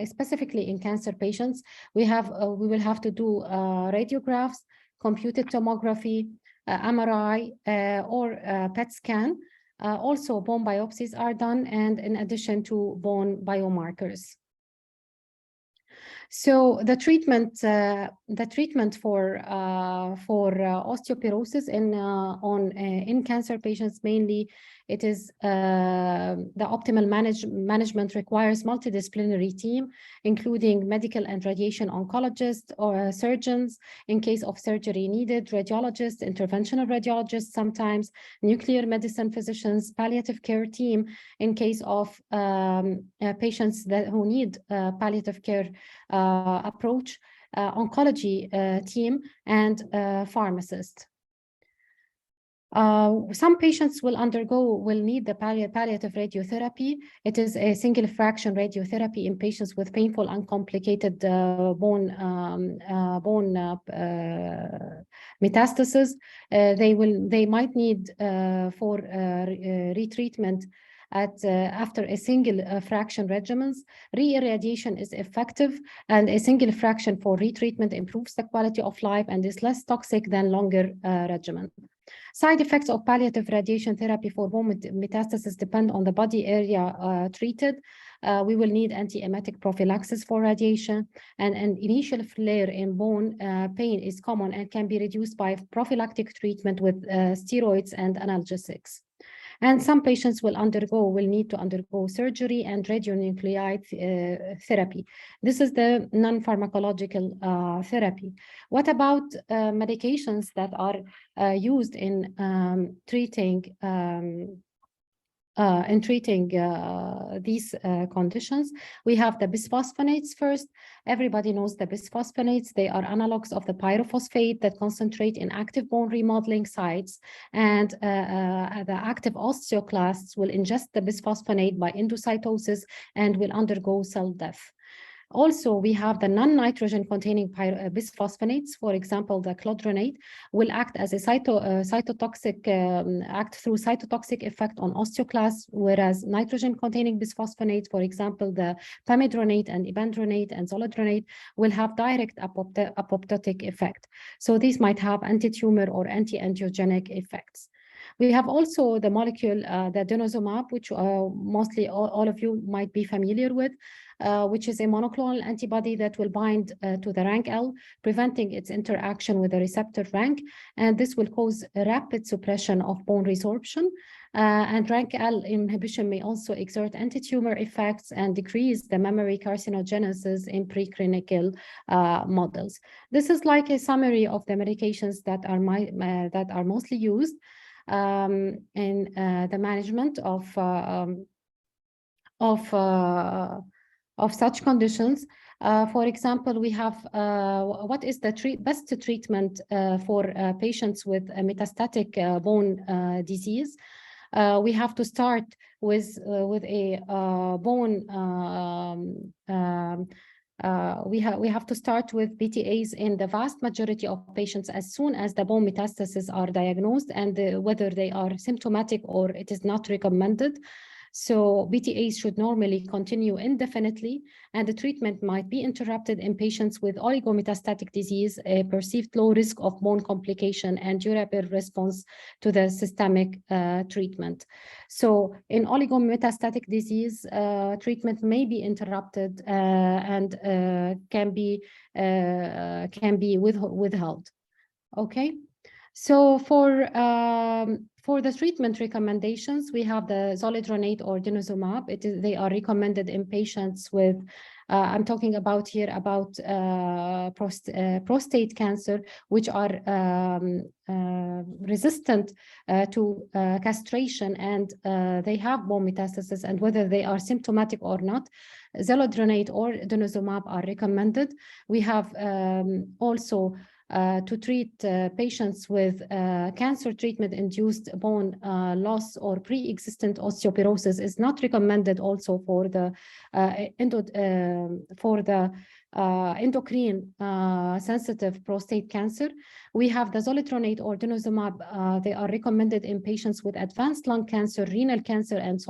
specifically in cancer patients? We will have to do radiographs, computed tomography, MRI, or PET scan. Also, bone biopsies are done, and in addition to bone biomarkers. So the treatment for osteoporosis in cancer patients, mainly it is the optimal management requires multidisciplinary team, including medical and radiation oncologists or surgeons in case of surgery needed, radiologists, interventional radiologists, sometimes nuclear medicine physicians, palliative care team in case of patients who need palliative care approach, oncology team, and pharmacist. Some patients will need the palliative radiotherapy. It is a single fraction radiotherapy in patients with painful, uncomplicated bone metastasis. They might need for retreatment after a single fraction regimens. Re-irradiation is effective, and a single fraction for retreatment improves the quality of life and is less toxic than longer regimen. Side effects of palliative radiation therapy for bone metastasis depend on the body area treated. We will need anti-emetic prophylaxis for radiation, and an initial flare in bone pain is common and can be reduced by prophylactic treatment with steroids and analgesics. And some patients will need to undergo surgery and radionuclide therapy. This is the non-pharmacological therapy. What about medications that are used in treating these conditions? We have the bisphosphonates first. Everybody knows the bisphosphonates. They are analogs of the pyrophosphate that concentrate in active bone remodeling sites, and the active osteoclasts will ingest the bisphosphonate by endocytosis and will undergo cell death. Also, we have the non-nitrogen containing bisphosphonates. For example, the clodronate will act as a cytotoxic effect on osteoclasts, whereas nitrogen containing bisphosphonates, for example, the pamidronate and ibandronate and zoledronate, will have direct apoptotic effect. So these might have anti-tumor or anti-angiogenic effects. We have also the molecule, the denosumab, which mostly all of you might be familiar with, which is a monoclonal antibody that will bind to the rank L, preventing its interaction with the receptor rank, and this will cause a rapid suppression of bone resorption. And rank L inhibition may also exert anti-tumor effects and decrease the mammary carcinogenesis in preclinical models. This is like a summary of the medications that are mostly used in the management of such conditions. For example, we have what is the best treatment for patients with metastatic bone disease. We have to start with a bone. We have to start with BTAs in the vast majority of patients as soon as the bone metastases are diagnosed, and whether they are symptomatic or it is not recommended. So BTAs should normally continue indefinitely, and the treatment might be interrupted in patients with oligometastatic disease, a perceived low risk of bone complication and durable response to the systemic treatment. So in oligometastatic disease, treatment may be interrupted and can be withheld. Okay. So for the treatment recommendations, we have the zoledronate or denosumab. They are recommended in patients with, I'm talking about here about prostate cancer, which are resistant to castration, and they have bone metastasis, and whether they are symptomatic or not, zoledronate or denosumab are recommended. We have also to treat patients with cancer treatment-induced bone loss or pre-existent osteoporosis is not recommended also for the endocrine sensitive prostate cancer. We have the zoledronate or denosumab. They are recommended in patients with advanced lung cancer, renal cancer, and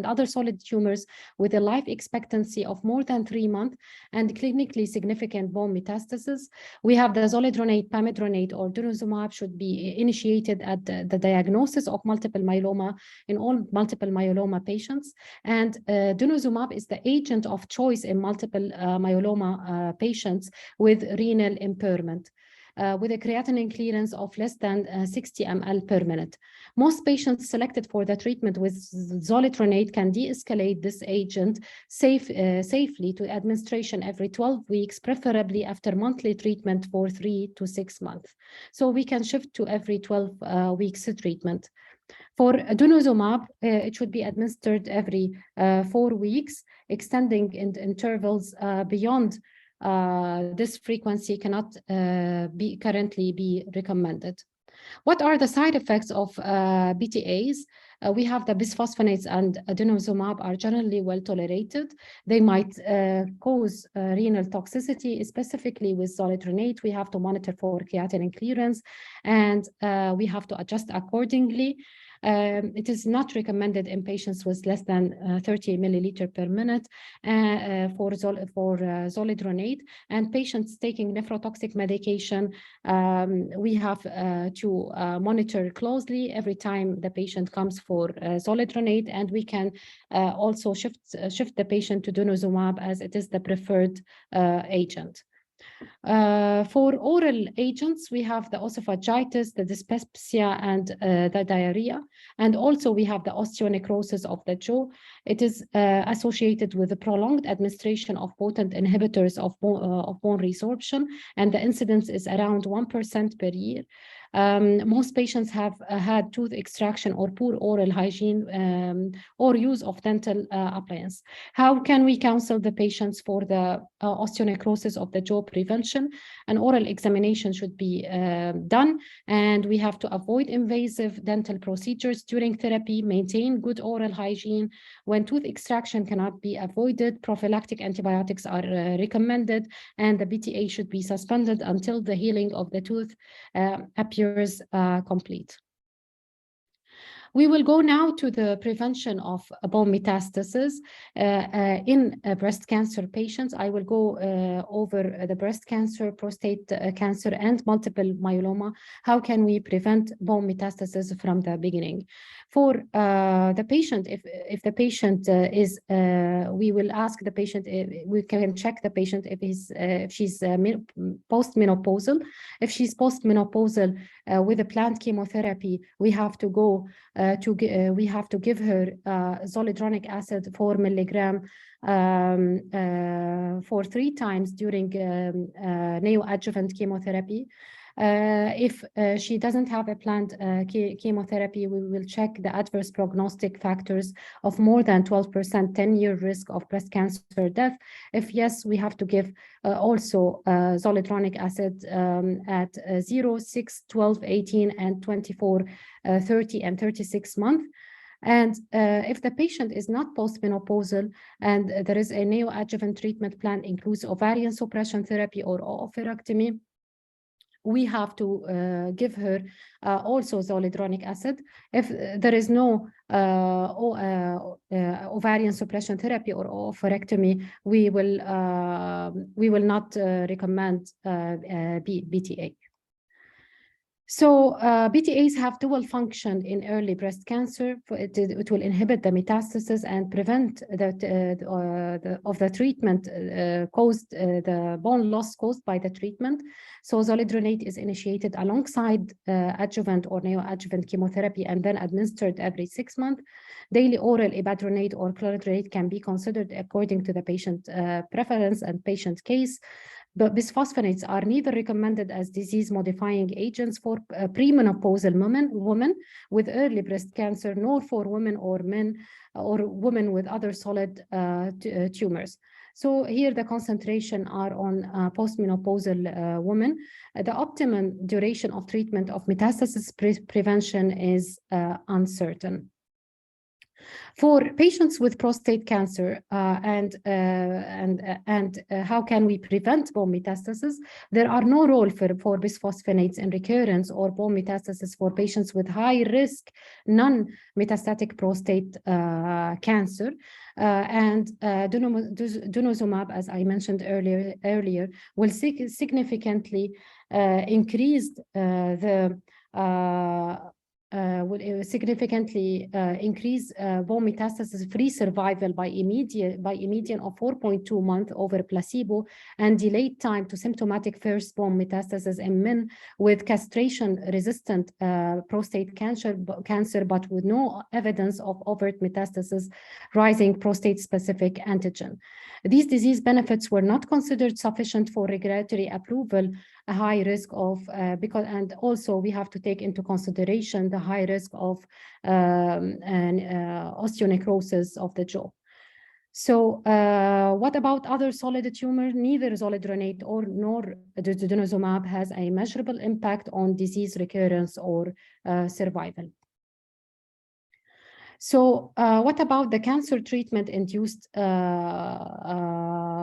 other solid tumors with a life expectancy of more than 3 months and clinically significant bone metastasis. We have the zoledronate, pamidronate, or denosumab should be initiated at the diagnosis of multiple myeloma in all multiple myeloma patients. And denosumab is the agent of choice in multiple myeloma melanoma patients with renal impairment. With a creatinine clearance of less than 60 ml per minute. Most patients selected for the treatment with zoledronate can de-escalate this agent safely to administration every 12 weeks, preferably after monthly treatment for 3 to 6 months. So we can shift to every 12 weeks treatment. For denosumab, it should be administered every 4 weeks, extending in intervals beyond this frequency cannot currently be recommended. What are the side effects of BTAs? We have the bisphosphonates and denosumab are generally well tolerated. They might cause renal toxicity, specifically with zoledronate. We have to monitor for creatinine clearance, and we have to adjust accordingly. It is not recommended in patients with less than 30 milliliter per minute for zoledronate, and patients taking nephrotoxic medication, we have to monitor closely every time the patient comes for zoledronate, and we can also shift the patient to denosumab as it is the preferred agent. For oral agents, we have the esophagitis, the dyspepsia, and the diarrhea. And also we have the osteonecrosis of the jaw. It is associated with the prolonged administration of potent inhibitors of bone resorption, and the incidence is around 1% per year. Most patients have had tooth extraction or poor oral hygiene or use of dental appliance. How can we counsel the patients for the osteonecrosis of the jaw prevention? An oral examination should be done, and we have to avoid invasive dental procedures during therapy, maintain good oral hygiene. When tooth extraction cannot be avoided, prophylactic antibiotics are recommended, and the BTA should be suspended until the healing of the tooth appears complete. We will go now to the prevention of bone metastasis in breast cancer patients. I will go over the breast cancer, prostate cancer, and multiple myeloma. How can we prevent bone metastasis from the beginning? For the patient, if the patient is, we will ask the patient, we can check the patient if she's postmenopausal. If she's postmenopausal with a planned chemotherapy, we have to go we have to give her zoledronic acid 4 milligram for 3 times during neoadjuvant chemotherapy. If she doesn't have a planned chemotherapy, we will check the adverse prognostic factors of more than 12% 10-year risk of breast cancer death. If yes, we have to give also zoledronic acid at 0, 6, 12, 18, and 24, 30, and 36 months. And if the patient is not postmenopausal and there is a neoadjuvant treatment plan, includes ovarian suppression therapy or oophorectomy, we have to give her also zoledronic acid. If there is no ovarian suppression therapy or oophorectomy, we will not recommend BTA. So BTAs have dual function in early breast cancer. It will inhibit the metastasis and prevent the treatment caused the bone loss caused by the treatment. So zoledronate is initiated alongside adjuvant or neoadjuvant chemotherapy and then administered every 6 months. Daily oral ibadronate or cloridronate can be considered according to the patient preference and patient case. But bisphosphonates are neither recommended as disease-modifying agents for premenopausal women with early breast cancer, nor for women or men or women with other solid tumors. So here the concentration are on postmenopausal women. The optimum duration of treatment of metastasis prevention is uncertain. For patients with prostate cancer and how can we prevent bone metastasis? There are no role for bisphosphonates in recurrence or bone metastasis for patients with high risk non-metastatic prostate cancer. And denosumab, as I mentioned earlier, will significantly increase the will significantly increase bone metastasis-free survival by a median of 4.2 months over placebo, and delayed time to symptomatic first bone metastasis in men with castration-resistant prostate cancer, but with no evidence of overt metastasis rising prostate-specific antigen. These disease benefits were not considered sufficient for regulatory approval, a high risk of, and also we have to take into consideration the high risk of osteonecrosis of the jaw. So what about other solid tumor? Neither zoledronate nor denosumab has a measurable impact on disease recurrence or survival. So what about the cancer treatment-induced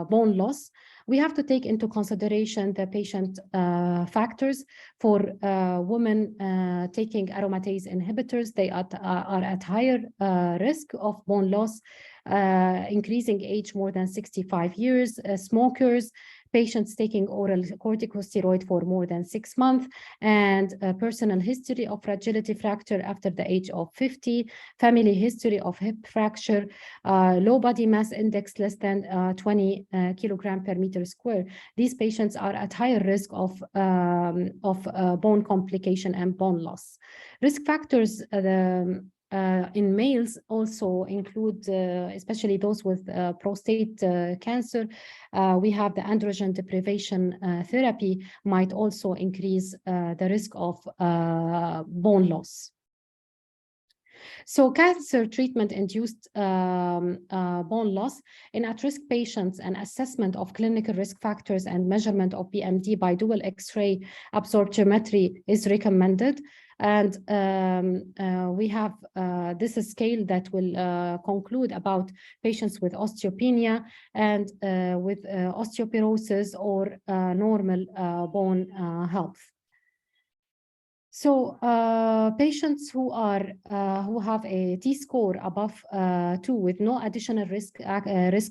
bone loss? We have to take into consideration the patient factors. For women taking aromatase inhibitors, they are at higher risk of bone loss, increasing age more than 65 years, smokers, patients taking oral corticosteroid for more than 6 months, and a personal history of fragility fracture after the age of 50, family history of hip fracture, low body mass index less than 20 kilogram per meter square. These patients are at higher risk of bone complication and bone loss. Risk factors in males also include, especially those with prostate cancer. We have the androgen deprivation therapy might also increase the risk of bone loss. So cancer treatment-induced bone loss in at-risk patients, and assessment of clinical risk factors and measurement of BMD by dual X-ray absorptiometry is recommended. And we have this scale that will conclude about patients with osteopenia and with osteoporosis or normal bone health. So patients who have a T-score above 2 with no additional risk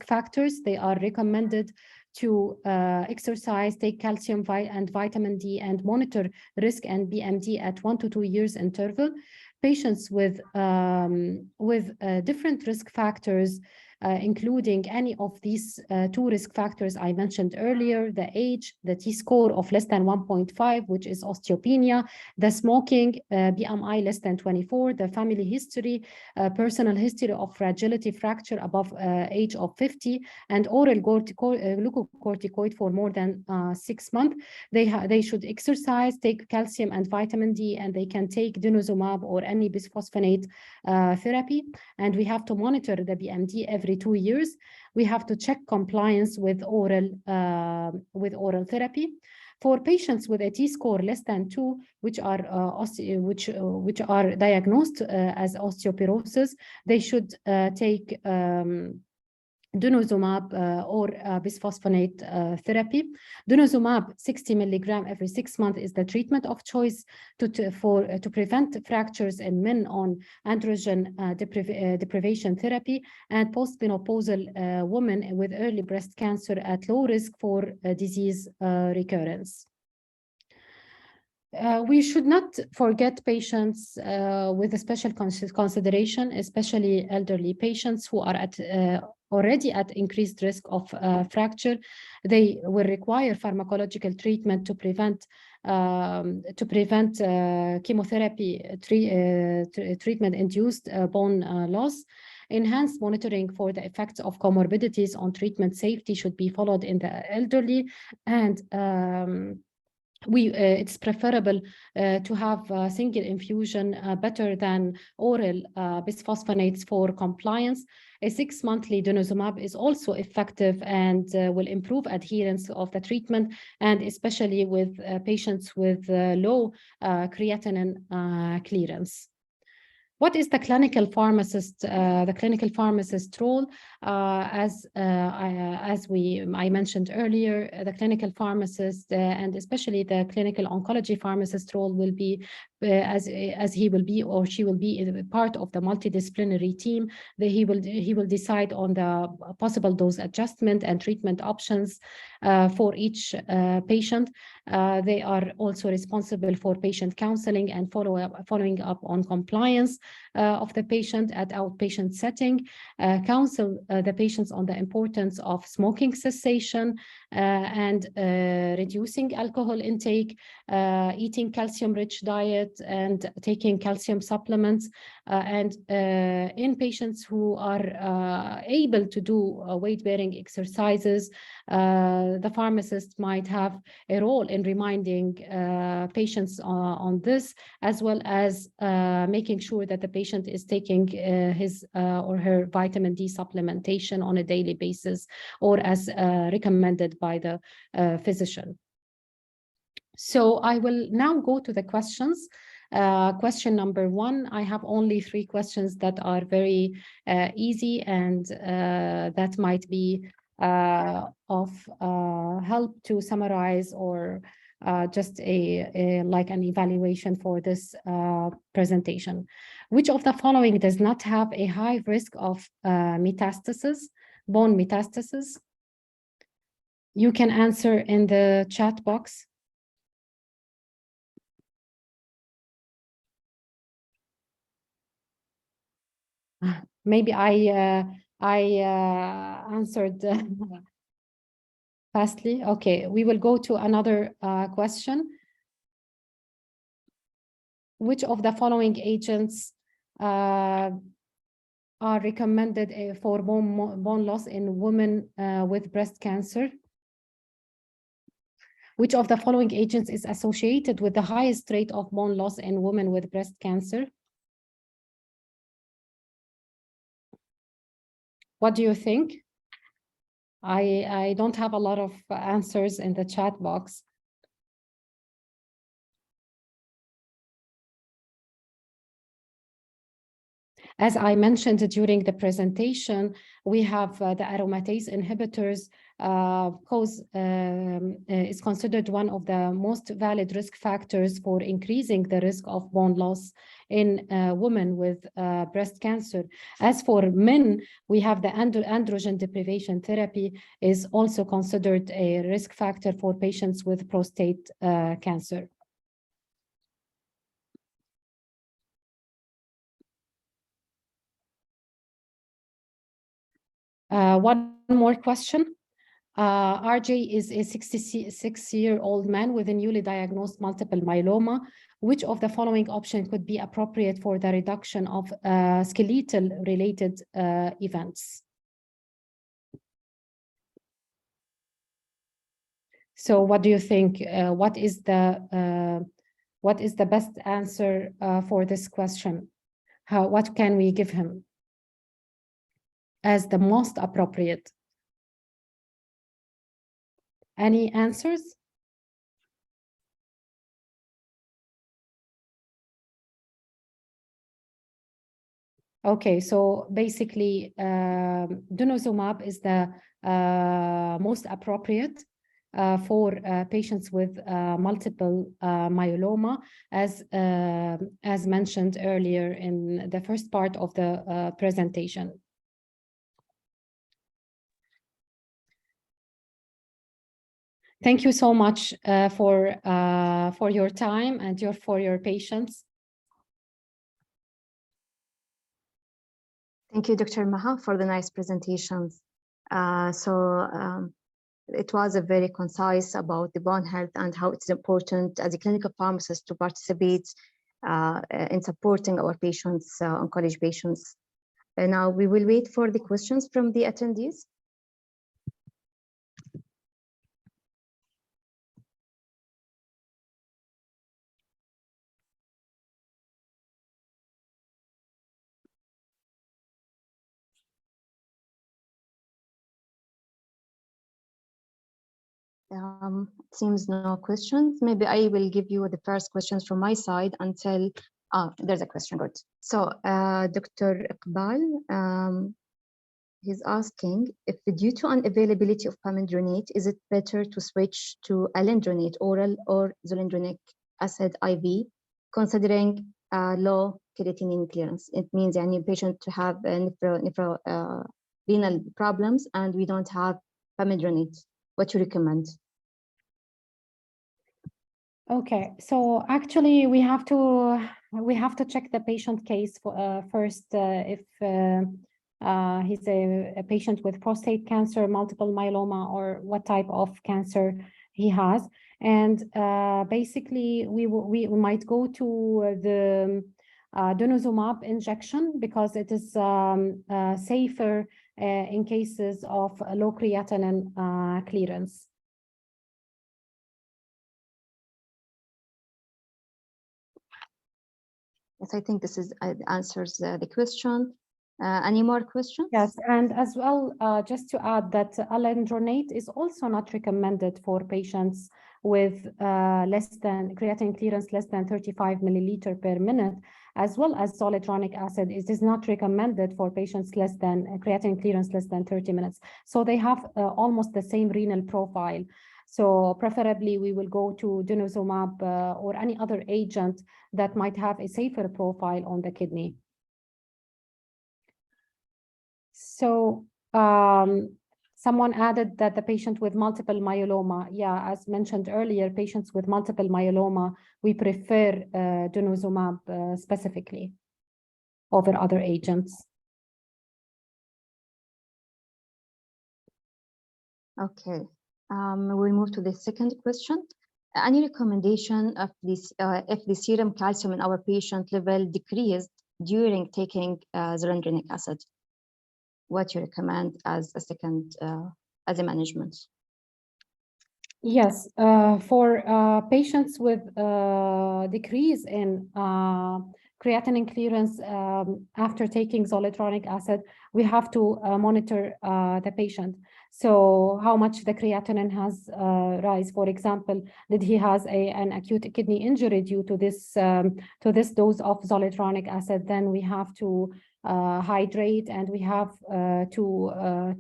factors, they are recommended to exercise, take calcium and vitamin D, and monitor risk and BMD at 1 to 2 years interval. Patients with different risk factors, including any of these 2 risk factors I mentioned earlier, the age, the T-score of less than 1.5, which is osteopenia, the smoking, BMI less than 24, the family history, personal history of fragility fracture above age of 50, and oral glucocorticoid for more than 6 months. They should exercise, take calcium and vitamin D, and they can take denosumab or any bisphosphonate therapy. And we have to monitor the BMD every 2 years. We have to check compliance with oral therapy. For patients with a T-score less than 2, which are diagnosed as osteoporosis, they should take denosumab or bisphosphonate therapy. Denosumab 60 milligram every 6 months is the treatment of choice to prevent fractures in men on androgen deprivation therapy, and postmenopausal women with early breast cancer at low risk for disease recurrence. We should not forget patients with a special consideration, especially elderly patients who are already at increased risk of fracture. They will require pharmacological treatment to prevent chemotherapy treatment-induced bone loss. Enhanced monitoring for the effects of comorbidities on treatment safety should be followed in the elderly, and it's preferable to have a single infusion better than oral bisphosphonates for compliance. A 6-monthly denosumab is also effective and will improve adherence of the treatment, and especially with patients with low creatinine clearance. What is the clinical pharmacist? The clinical pharmacist role, as I mentioned earlier, the clinical pharmacist and especially the clinical oncology pharmacist role will be, as he will be or she will be part of the multidisciplinary team. He will decide on the possible dose adjustment and treatment options for each patient. They are also responsible for patient counseling and following up on compliance of the patient at outpatient setting, counsel the patients on the importance of smoking cessation and reducing alcohol intake, eating calcium-rich diet and taking calcium supplements. And in patients who are able to do weight-bearing exercises, the pharmacist might have a role in reminding patients on this, as well as making sure that the patient is taking his or her vitamin D supplementation on a daily basis or as recommended by the physician. So I will now go to the questions. Question number 1, I have only 3 questions that are very easy and that might be of help to summarize or just like an evaluation for this presentation. Which of the following does not have a high risk of metastasis, bone metastasis? You can answer in the chat box. Maybe I answered fastly. Okay, we will go to another question. Which of the following agents are recommended for bone loss in women with breast cancer? Which of the following agents is associated with the highest rate of bone loss in women with breast cancer? What do you think? I don't have a lot of answers in the chat box. As I mentioned during the presentation, we have the aromatase inhibitors is considered one of the most valid risk factors for increasing the risk of bone loss in women with breast cancer. As for men, we have the androgen deprivation therapy is also considered a risk factor for patients with prostate cancer. One more question. RJ is a 66-year-old man with a newly diagnosed multiple myeloma. Which of the following option could be appropriate for the reduction of skeletal-related events? So what do you think? What is the best answer for this question? What can we give him as the most appropriate? Any answers? Okay, so basically, denosumab is the most appropriate for patients with multiple myeloma, as mentioned earlier in the first part of the presentation. Thank you so much for your time and for your patience. Thank you, Dr. Maha, for the nice presentations. It was a very concise about the bone health and how it's important as a clinical pharmacist to participate in supporting our patients, oncology patients. And now we will wait for the questions from the attendees. It seems no questions. Maybe I will give you the first questions from my side until there's a question. Good. So Dr. Iqbal, he's asking if due to unavailability of pamidronate, is it better to switch to alendronate oral or zoledronic acid IV, considering low creatinine clearance? It means any patient to have renal problems and we don't have pamidronate. What you recommend? Okay, so actually we have to check the patient case for, first if he's a patient with prostate cancer, multiple myeloma, or what type of cancer he has. And basically we might go to the denosumab injection because it is safer in cases of low creatinine clearance. Yes, I think this is answers the question. Any more questions? Yes, and as well, just to add that alendronate is also not recommended for patients with less than creatinine clearance less than 35 milliliter per minute, as well as zoledronic acid. It is not recommended for patients less than creatinine clearance less than 30 minutes. So they have almost the same renal profile. So preferably we will go to denosumab or any other agent that might have a safer profile on the kidney. So someone added that the patient with multiple myeloma, yeah, as mentioned earlier, patients with multiple myeloma, we prefer denosumab specifically over other agents. Okay, we'll move to the second question. Any recommendation of this if the serum calcium in our patient level decreased during taking zoledronic acid? What you recommend as a second as a management? Yes, for patients with decrease in creatinine clearance after taking zoledronic acid, we have to monitor the patient. So how much the creatinine has rise, for example, did he has an acute kidney injury due to this dose of zoledronic acid, then we have to hydrate, and we have to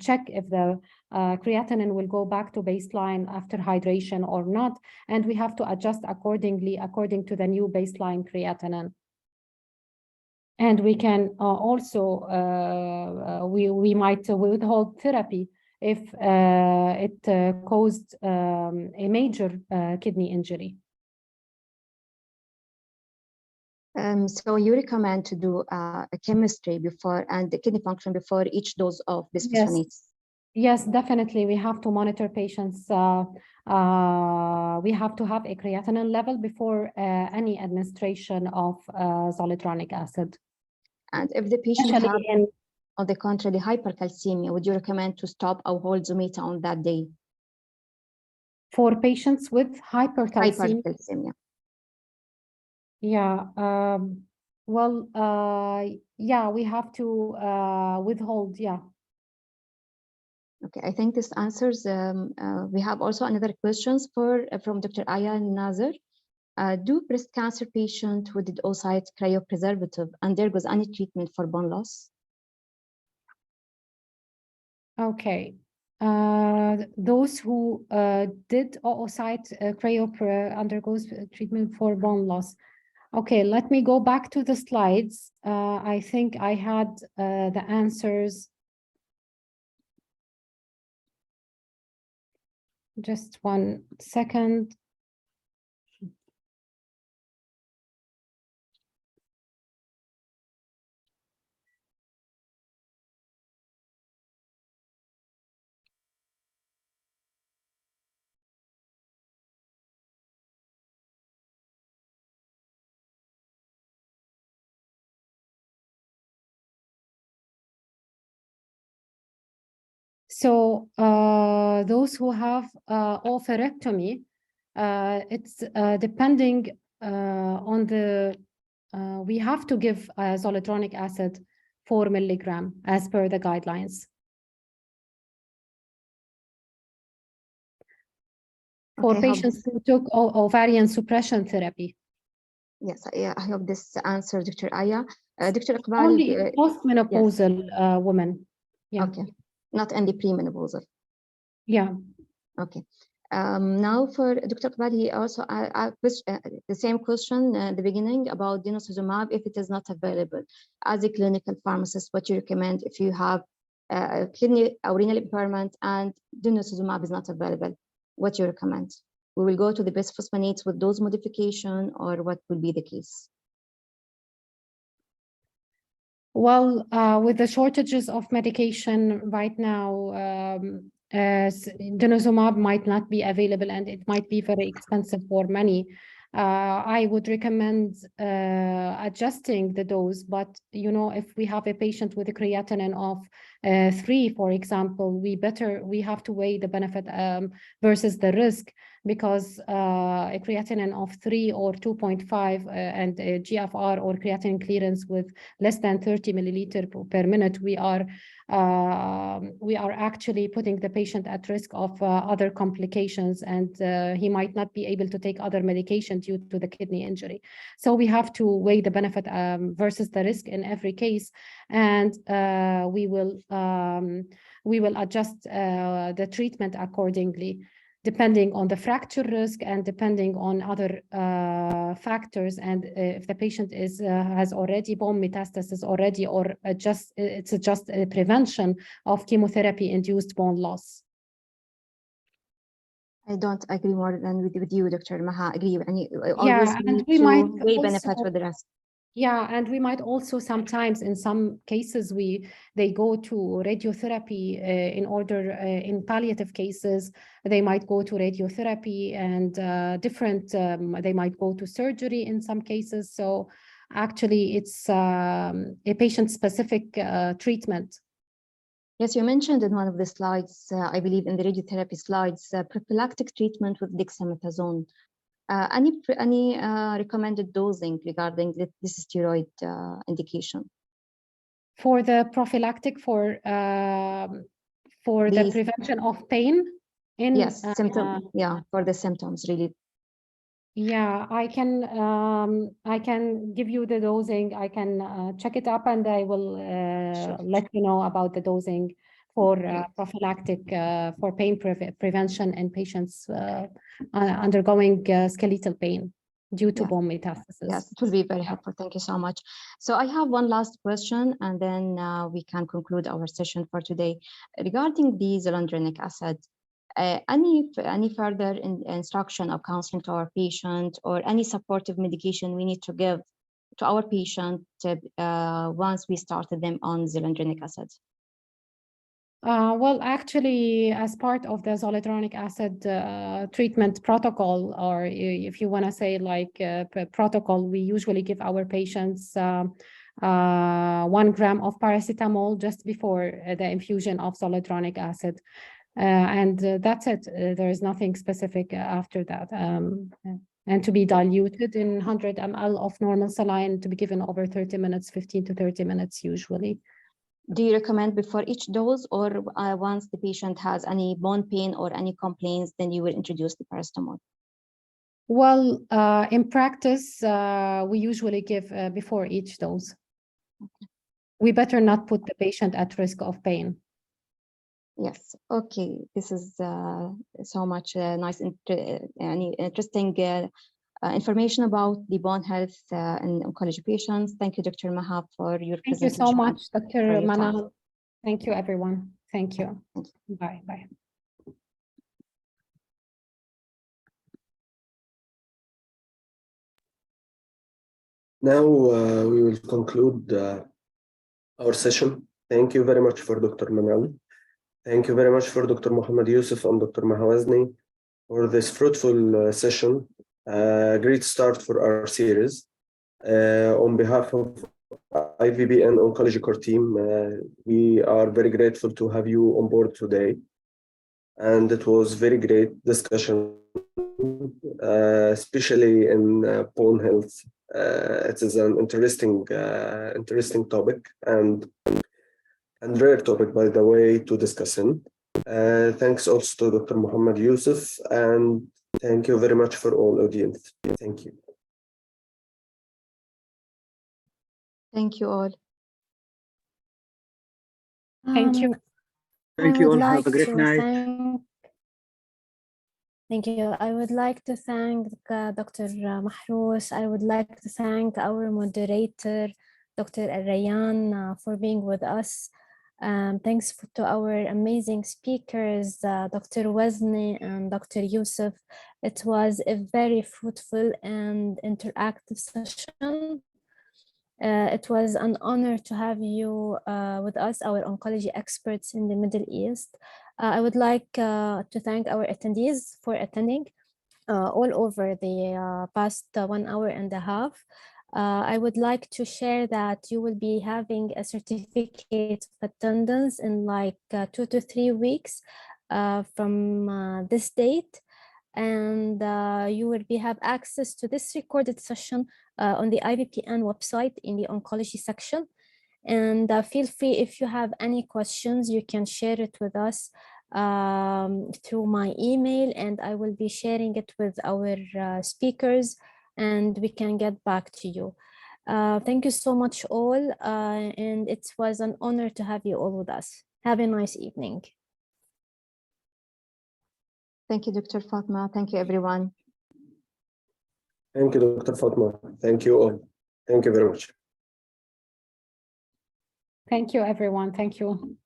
check if the creatinine will go back to baseline after hydration or not, and we have to adjust accordingly according to the new baseline creatinine. And we can also we might withhold therapy if it caused a major kidney injury. So you recommend to do a chemistry before and the kidney function before each dose of bisphosphonates? Yes, definitely. We have to monitor patients. We have to have a creatinine level before any administration of zoledronic acid. And if the patient has, on the contrary, hypercalcemia, would you recommend to stop or hold Zometa on that day? For patients with hypercalcemia? Yeah. Yeah, we have to withhold. Yeah. Okay, I think this answers. We have also another questions from Dr. Aya Nazar. Do breast cancer patients with the oocyte cryopreservative undergoes any treatment for bone loss? Okay. Those who did oocyte undergoes treatment for bone loss. Okay, let me go back to the slides. I think I had the answers. Just 1 second. So those who have oophorectomy, it's depending on the, we have to give zoledronic acid 4 milligram as per the guidelines. For patients who took ovarian suppression therapy. Yes, I hope this answers Dr. Aya. Dr. Iqbal, only postmenopausal women. Yeah. Okay, not in the premenopausal. Yeah. Okay. Now for Dr. Iqbal, he also the same question at the beginning about denosumab if it is not available. As a clinical pharmacist, what you recommend if you have kidney or renal impairment and denosumab is not available? What you recommend? We will go to the bisphosphonates with dose modification, or what will be the case? Well, with the shortages of medication right now, denosumab might not be available and it might be very expensive for many. I would recommend adjusting the dose, but if we have a patient with a creatinine of 3, for example, we have to weigh the benefit versus the risk, because a creatinine of 3 or 2.5 and a GFR or creatinine clearance with less than 30 milliliter per minute, we are actually putting the patient at risk of other complications, and he might not be able to take other medication due to the kidney injury. So we have to weigh the benefit versus the risk in every case, and we will adjust the treatment accordingly, depending on the fracture risk and depending on other factors, and if the patient has already bone metastasis already, or it's just a prevention of chemotherapy-induced bone loss. I don't agree more than with you, Dr. Maha. Agree. Yeah, and we might weigh benefit with the rest. Yeah, and we might also sometimes, in some cases, they go to radiotherapy in order, in palliative cases, they might go to radiotherapy, and they might go to surgery in some cases. So actually, it's a patient-specific treatment. Yes, you mentioned in one of the slides, I believe in the radiotherapy slides, prophylactic treatment with dexamethasone. Any recommended dosing regarding this steroid indication? For the prophylactic, for the prevention of pain? Yes, yeah, for the symptoms, really. Yeah, I can give you the dosing. I can check it up, and I will let you know about the dosing for prophylactic for pain prevention in patients undergoing skeletal pain due to bone metastasis. Yes, it will be very helpful. Thank you so much. So I have one last question, and then we can conclude our session for today. Regarding the zoledronic acid, any further instruction or counseling to our patient, or any supportive medication we need to give to our patient once we started them on zoledronic acid? Well, actually, as part of the zoledronic acid treatment protocol, or if you want to say like protocol, we usually give our patients 1 gram of paracetamol just before the infusion of zoledronic acid. And that's it. There is nothing specific after that. And to be diluted in 100 ml of normal saline, to be given over 30 minutes, 15 to 30 minutes usually. Do you recommend before each dose, or once the patient has any bone pain or any complaints, then you will introduce the paracetamol? Well, in practice, we usually give before each dose. Okay. We better not put the patient at risk of pain. Yes. Okay. This is so much nice, interesting information about the bone health in oncology patients. Thank you, Dr. Maha, for your presentation. Thank you so much, Dr. Manal. Thank you, everyone. Thank you. Bye. Bye. Now we will conclude our session. Thank you very much for Dr. Manal. Thank you very much for Dr. Mohammed Yusuf and Dr. Mahawazni for this fruitful session. Great start for our series. On behalf of IVPN Oncology Core team, we are very grateful to have you on board today. And it was very great discussion, especially in bone health. It is an interesting topic and rare topic, by the way, to discuss in. Thanks also to Dr. Mohammed Yusuf, and thank you very much for all audience. Thank you. Thank you all. Thank you. Thank you all. Have a great night. Thank you. I would like to thank Dr. Mahrous. I would like to thank our moderator, Dr. Al-Rayyan, for being with us. Thanks to our amazing speakers, Dr. Wazni and Dr. Yusuf. It was a very fruitful and interactive session. It was an honor to have you with us, our oncology experts in the Middle East. I would like to thank our attendees for attending all over the past 1 hour and a half. I would like to share that you will be having a certificate of attendance in like 2 to 3 weeks from this date. And you will have access to this recorded session on the IVPN website in the oncology section. And feel free, if you have any questions, you can share it with us through my email, and I will be sharing it with our speakers, and we can get back to you. Thank you so much all, and it was an honor to have you all with us. Have a nice evening. Thank you, Dr. Fatma. Thank you, everyone. Thank you, Dr. Fatma. Thank you all. Thank you very much. Thank you, everyone. Thank you.